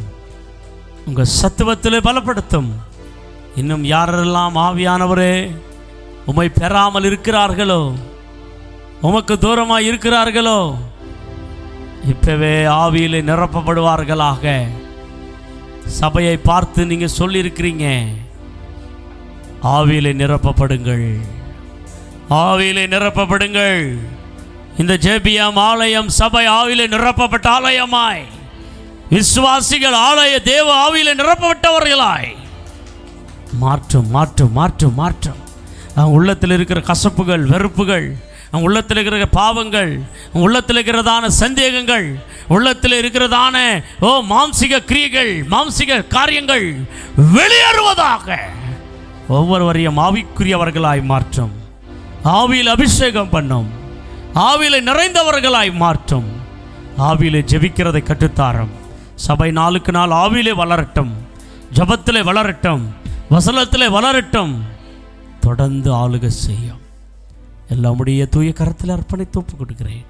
உங்கள் சத்துவத்திலே பலப்படுத்தும். இன்னும் யாரெல்லாம் ஆவியானவரே உம்மை பெறாமல் இருக்கிறார்களோ, உமக்கு தூரமாக இருக்கிறார்களோ, இப்பவே ஆவியிலே நிரப்பப்படுவார்களாக. சபையை பார்த்து நீங்கள் சொல்லியிருக்கிறீங்க, ஆவியிலே நிரப்பப்படுங்கள், ஆவியிலே நிரப்பப்படுங்கள். இந்த ஜெபியம் ஆலயம் சபை ஆவியிலே நிரப்பப்பட்ட ஆலயமாய், விசுவாசிகள் ஆலய தேவ ஆவியிலே நிரப்பப்பட்டவர்களாய் மாற்றும் மாற்றும் மாற்றும் மாற்றும். அவங்க உள்ளத்தில் இருக்கிற கசப்புகள், வெறுப்புகள், அவங்க உள்ளத்தில் இருக்கிற பாவங்கள், உள்ளத்தில் இருக்கிறதான சந்தேகங்கள், உள்ளத்தில் இருக்கிறதான மாம்சிக கிரியைகள், மாம்சிக காரியங்கள் வெளியேறுவதாக. ஒவ்வொருவரையும் ஆவிக்குரியவர்களாய் மாற்றும், ஆவியில் அபிஷேகம் பண்ணும், ஆவியில் நிறைந்தவர்களாய் மாற்றும். ஆவியிலே ஜெபிக்கிறதை கற்றுத்தாரும். சபை நாளுக்கு நாள் ஆவியிலே வளரட்டும், ஜபத்திலே வளரட்டும், வசனத்திலே வளரட்டும். தொடர்ந்து ஆளுகை செய்யும். எல்லாமுடைய தூய கரத்தில் அர்ப்பணித்து ஒப்பு கொடுக்கிறேன்.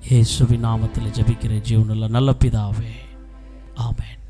இயேசுவின் நாமத்தில் ஜெபிக்கிறேன் ஜீவனுள்ள நல்ல பிதாவே, ஆமென்.